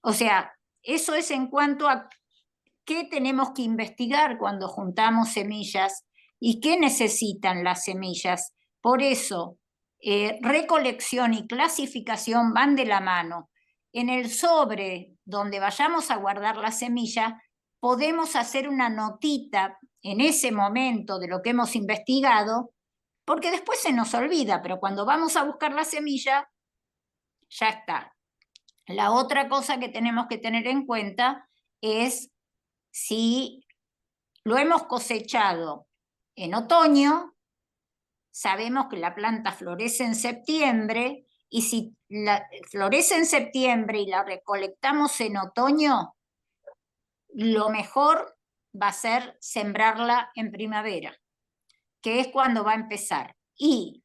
O sea, eso es en cuanto a qué tenemos que investigar cuando juntamos semillas y qué necesitan las semillas. Por eso, recolección y clasificación van de la mano. En el sobre donde vayamos a guardar la semilla, podemos hacer una notita en ese momento de lo que hemos investigado, porque después se nos olvida, pero cuando vamos a buscar la semilla, ya está. La otra cosa que tenemos que tener en cuenta es si lo hemos cosechado en otoño, sabemos que la planta florece en septiembre, y si florece en septiembre y la recolectamos en otoño, lo mejor va a ser sembrarla en primavera, que es cuando va a empezar. Y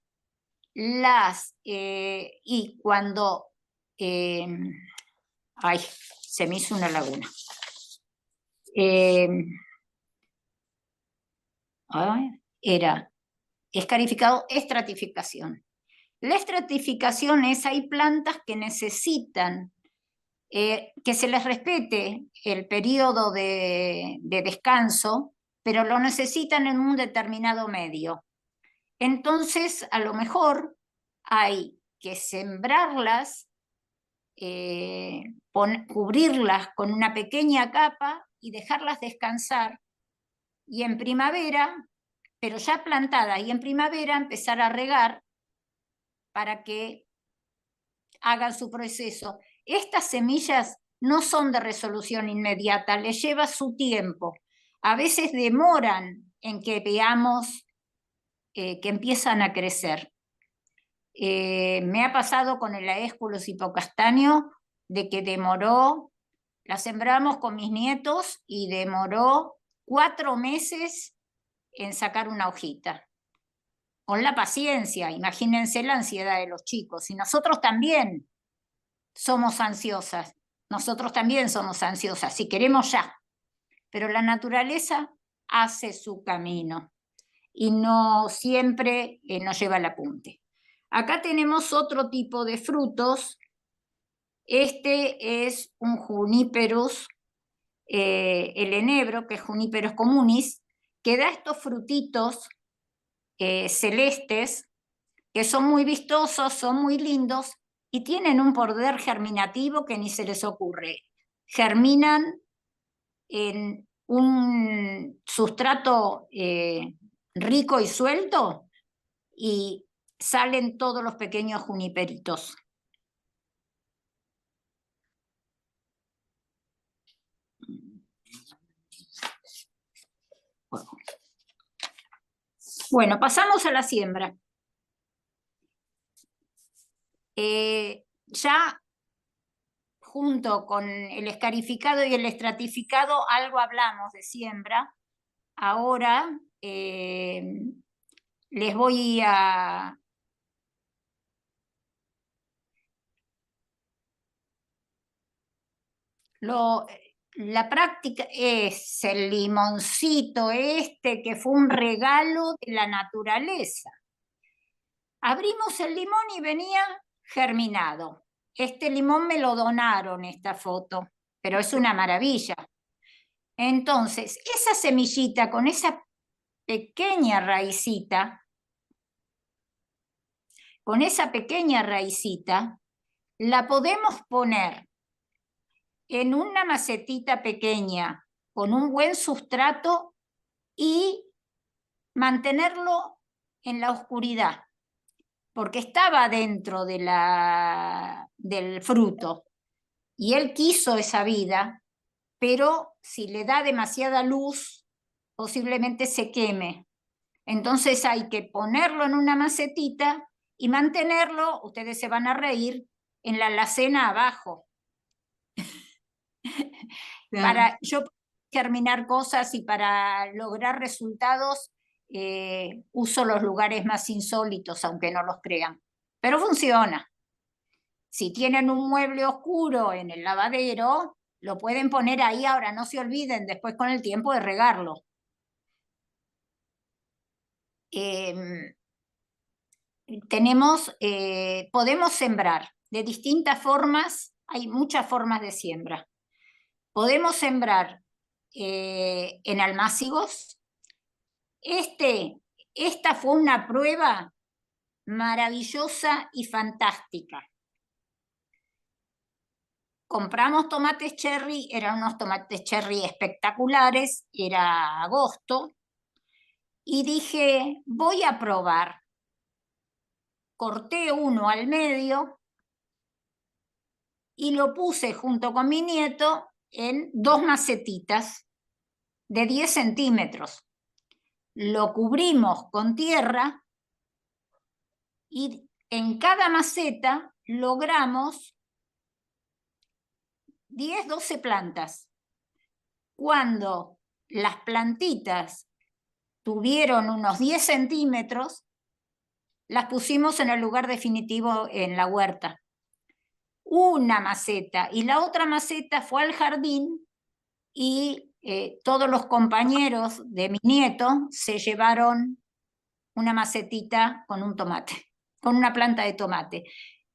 cuando ay, se me hizo una laguna. Era escarificado, estratificación. La estratificación es, hay plantas que necesitan que se les respete el periodo de descanso, pero lo necesitan en un determinado medio. Entonces, a lo mejor hay que sembrarlas, cubrirlas con una pequeña capa y dejarlas descansar. Y en primavera, pero ya plantadas, y en primavera empezar a regar para que hagan su proceso. Estas semillas no son de resolución inmediata, les lleva su tiempo. A veces demoran en que veamos que empiezan a crecer. Me ha pasado con el Aesculus hipocastaneo de que demoró, la sembramos con mis nietos y demoró 4 meses en sacar una hojita. Con la paciencia, imagínense la ansiedad de los chicos. Y nosotros también somos ansiosas, nosotros también somos ansiosas, si queremos ya. Pero la naturaleza hace su camino y no siempre nos lleva al apunte. Acá tenemos otro tipo de frutos. Este es un Juniperus, el enebro, que es Juniperus communis, que da estos frutitos celestes, que son muy vistosos, son muy lindos y tienen un poder germinativo que ni se les ocurre. Germinan en un sustrato rico y suelto y salen todos los pequeños juniperitos. Bueno, pasamos a la siembra. Ya junto con el escarificado y el estratificado algo hablamos de siembra. Ahora les voy a... La práctica es el limoncito este que fue un regalo de la naturaleza. Abrimos el limón y venía germinado. Este limón me lo donaron, esta foto, pero es una maravilla. Entonces, esa semillita con esa pequeña raicita, la podemos poner en una macetita pequeña con un buen sustrato y mantenerlo en la oscuridad, porque estaba dentro de del fruto y él quiso esa vida, pero si le da demasiada luz, posiblemente se queme. Entonces hay que ponerlo en una macetita y mantenerlo, ustedes se van a reír, en la alacena abajo. Para yo germinar cosas y para lograr resultados uso los lugares más insólitos, aunque no los crean. Pero funciona. Si tienen un mueble oscuro en el lavadero, lo pueden poner ahí. Ahora no se olviden después con el tiempo de regarlo. Podemos sembrar de distintas formas. Hay muchas formas de siembra. Podemos sembrar en almácigos. Esta fue una prueba maravillosa y fantástica. Compramos tomates cherry, eran unos tomates cherry espectaculares, era agosto, y dije, voy a probar. Corté uno al medio y lo puse junto con mi nieto en 2 macetitas de 10 centímetros. Lo cubrimos con tierra y en cada maceta logramos 10, 12 plantas. Cuando las plantitas tuvieron unos 10 centímetros, las pusimos en el lugar definitivo en la huerta. Una maceta y la otra maceta fue al jardín y todos los compañeros de mi nieto se llevaron una macetita con un tomate. con una planta de tomate.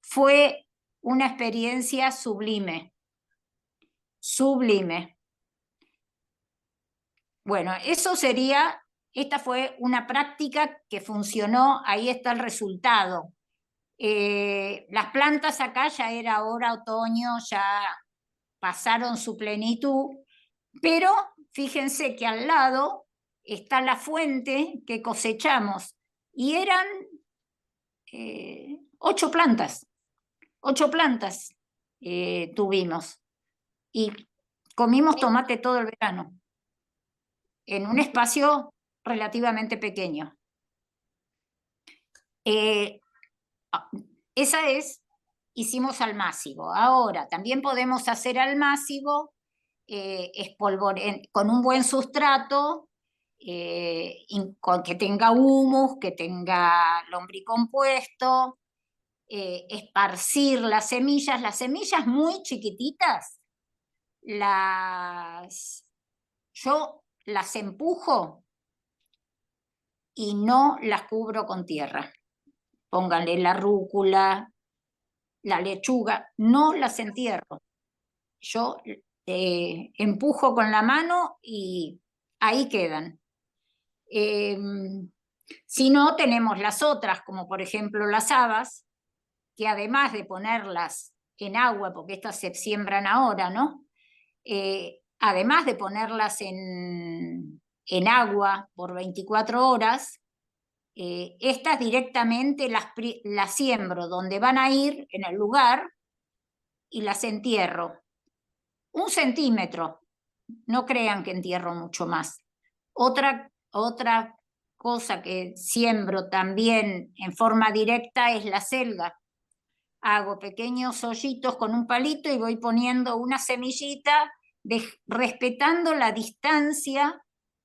Fue una experiencia sublime, sublime. Bueno, esta fue una práctica que funcionó, ahí está el resultado. Las plantas acá ya era ahora otoño, ya pasaron su plenitud, pero fíjense que al lado está la fuente que cosechamos y eran 8 plantas tuvimos y comimos tomate todo el verano en un espacio relativamente pequeño. Hicimos almácigo. Ahora, también podemos hacer almácigo con un buen sustrato, que tenga humus, que tenga lombricompuesto, esparcir las semillas muy chiquititas, yo las empujo y no las cubro con tierra. Pónganle la rúcula, la lechuga, no las entierro. Yo empujo con la mano y ahí quedan. Si no, tenemos las otras, como por ejemplo las habas, que además de ponerlas en agua, porque estas se siembran ahora, ¿no? Además de ponerlas en agua por 24 horas, estas directamente las siembro donde van a ir, en el lugar, y las entierro. 1 centímetro, no crean que entierro mucho más. Otra cosa que siembro también en forma directa es la selga. Hago pequeños hoyitos con un palito y voy poniendo una semillita, respetando la distancia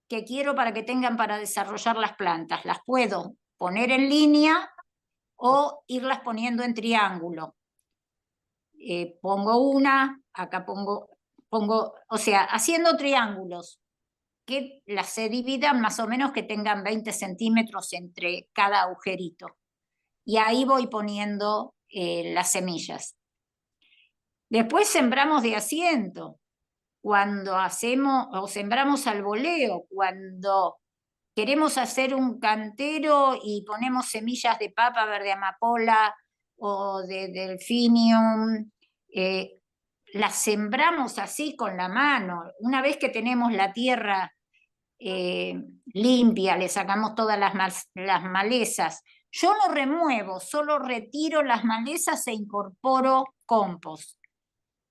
que quiero para que tengan para desarrollar las plantas. Las puedo poner en línea o irlas poniendo en triángulo. Pongo una, acá pongo, o sea, haciendo triángulos que se dividan más o menos, que tengan 20 centímetros entre cada agujerito. Y ahí voy poniendo las semillas. Después sembramos de asiento, cuando sembramos al voleo, cuando queremos hacer un cantero y ponemos semillas de papa verde amapola o de delphinium, las sembramos así con la mano. Una vez que tenemos la tierra limpia, le sacamos todas las malezas. Yo no remuevo, solo retiro las malezas e incorporo compost.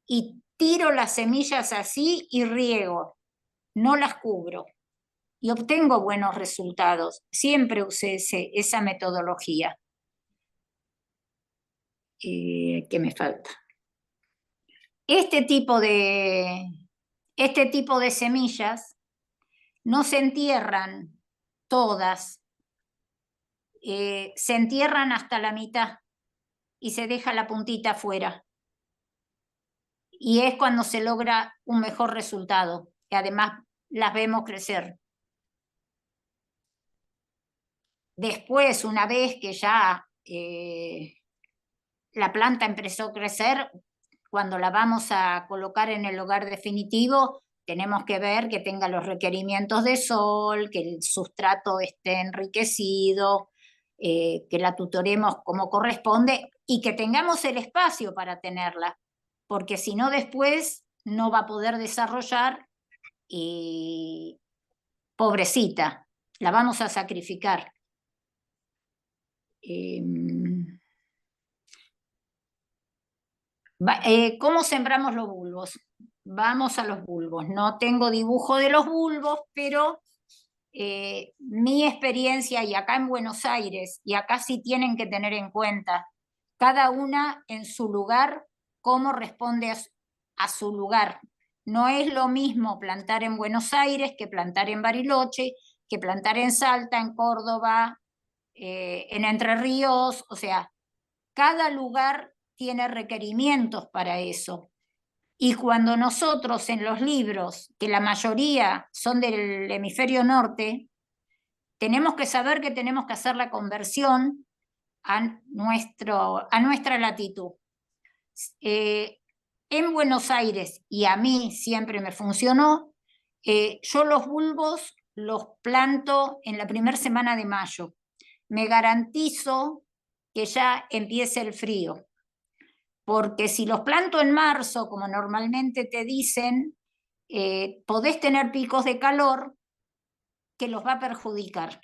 Y tiro las semillas así y riego, no las cubro. Y obtengo buenos resultados. Siempre usé esa metodología. ¿Qué me falta? Este tipo de semillas no se entierran todas, se entierran hasta la mitad y se deja la puntita afuera. Y es cuando se logra un mejor resultado, que además las vemos crecer. Después, una vez que ya la planta empezó a crecer, cuando la vamos a colocar en el hogar definitivo, tenemos que ver que tenga los requerimientos de sol, que el sustrato esté enriquecido, que la tutoremos como corresponde y que tengamos el espacio para tenerla, porque si no después no va a poder desarrollar y pobrecita, la vamos a sacrificar. ¿Cómo sembramos los bulbos? Vamos a los bulbos. No tengo dibujo de los bulbos, pero mi experiencia, y acá en Buenos Aires, y acá sí tienen que tener en cuenta, cada una en su lugar, cómo responde a su lugar. No es lo mismo plantar en Buenos Aires que plantar en Bariloche, que plantar en Salta, en Córdoba, en Entre Ríos. O sea, cada lugar tiene requerimientos para eso. Y cuando nosotros en los libros, que la mayoría son del hemisferio norte, tenemos que saber que tenemos que hacer la conversión a nuestra latitud. En Buenos Aires, y a mí siempre me funcionó, yo los bulbos los planto en la primera semana de mayo. Me garantizo que ya empiece el frío, porque si los planto en marzo, como normalmente te dicen, podés tener picos de calor que los va a perjudicar.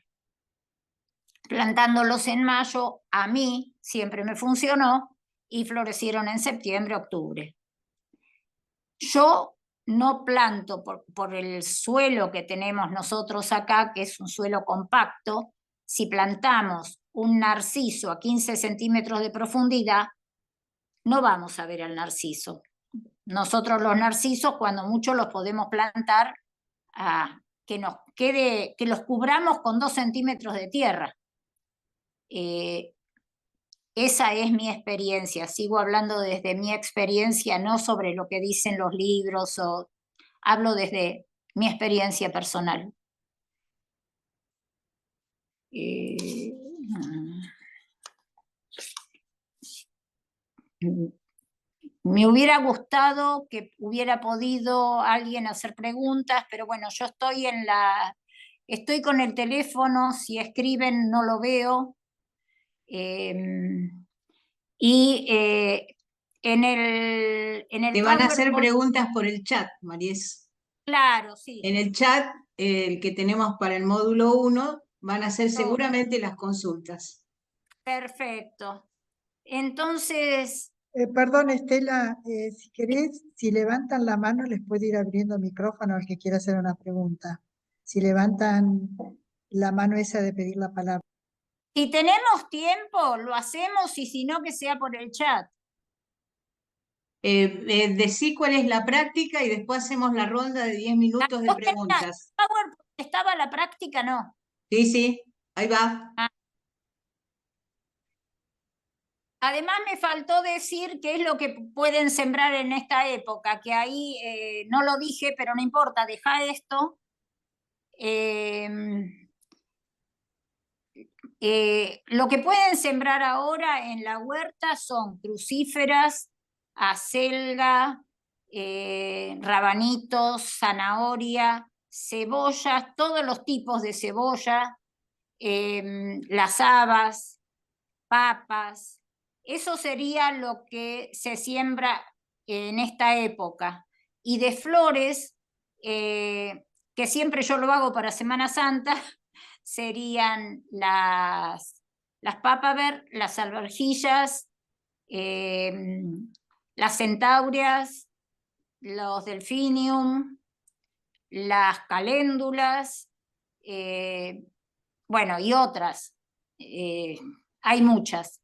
Plantándolos en mayo, a mí siempre me funcionó y florecieron en septiembre, octubre. Yo no planto por el suelo que tenemos nosotros acá, que es un suelo compacto. Si plantamos un narciso a 15 centímetros de profundidad, no vamos a ver al narciso. Nosotros los narcisos, cuando mucho, los podemos plantar que los cubramos con 2 centímetros de tierra. Esa es mi experiencia. Sigo hablando desde mi experiencia, no sobre lo que dicen los libros, hablo desde mi experiencia personal. Me hubiera gustado que hubiera podido alguien hacer preguntas, pero bueno, yo estoy con el teléfono, si escriben no lo veo. Y en el Te van a hacer PowerPoint, preguntas por el chat, Maries. claro, sí. En el chat, el que tenemos para el módulo 1, van a ser seguramente las consultas. Perfecto. Entonces, Perdón, Estela, si querés, si levantan la mano, les puedo ir abriendo micrófono al que quiera hacer una pregunta. Si levantan la mano esa de pedir la palabra. si tenemos tiempo, lo hacemos, y si no, que sea por el chat. Decí cuál es la práctica y después hacemos la ronda de 10 minutos de preguntas. PowerPoint estaba la práctica, no. Sí, ahí va. Además me faltó decir qué es lo que pueden sembrar en esta época, que ahí no lo dije, pero no importa, deja esto. Lo que pueden sembrar ahora en la huerta son crucíferas, acelga, rabanitos, zanahoria, cebollas, todos los tipos de cebolla, las habas, papas. Eso sería lo que se siembra en esta época. Y de flores, que siempre yo lo hago para Semana Santa, serían las papaver, las alverjillas, las centaureas, los delphinium, las caléndulas, bueno, y otras. Hay muchas.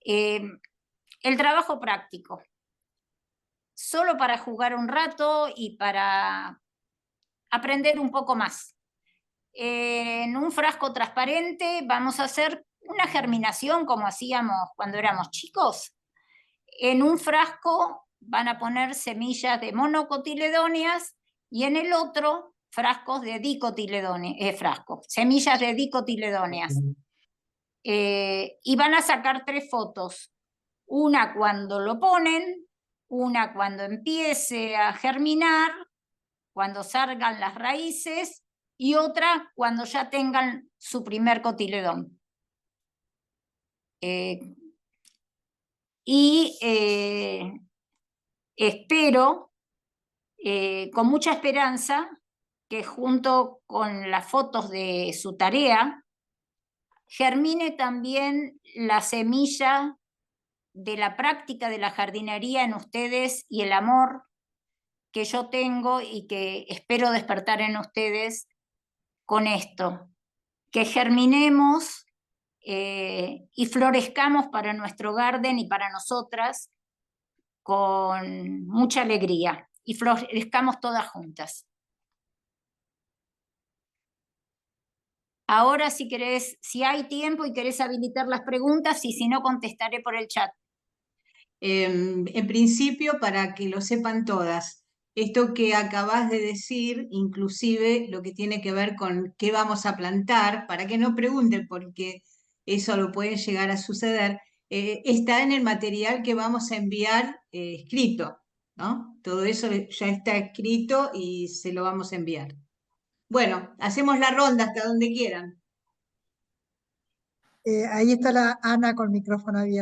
El trabajo práctico, solo para jugar un rato y para aprender un poco más. En un frasco transparente vamos a hacer una germinación como hacíamos cuando éramos chicos. En un frasco van a poner semillas de monocotiledóneas y en el otro frascos de dicotiledóneas, semillas de dicotiledóneas. Y van a sacar 3 fotos. Una cuando lo ponen, una cuando empiece a germinar, cuando salgan las raíces, y otra cuando ya tengan su primer cotiledón. Espero, con mucha esperanza, que junto con las fotos de su tarea, germine también la semilla de la práctica de la jardinería en ustedes y el amor que yo tengo y que espero despertar en ustedes con esto. Que germinemos y florezcamos para nuestro garden y para nosotras con mucha alegría y florezcamos todas juntas. Ahora, si hay tiempo y querés habilitar las preguntas, y si no, contestaré por el chat. En principio, para que lo sepan todas, esto que acabas de decir, inclusive lo que tiene que ver con qué vamos a plantar, para que no pregunten, porque eso lo puede llegar a suceder, está en el material que vamos a enviar escrito, ¿no? Todo eso ya está escrito y se lo vamos a enviar. Bueno, hacemos la ronda hasta donde quieran. Ahí está la Ana con micrófono abierto.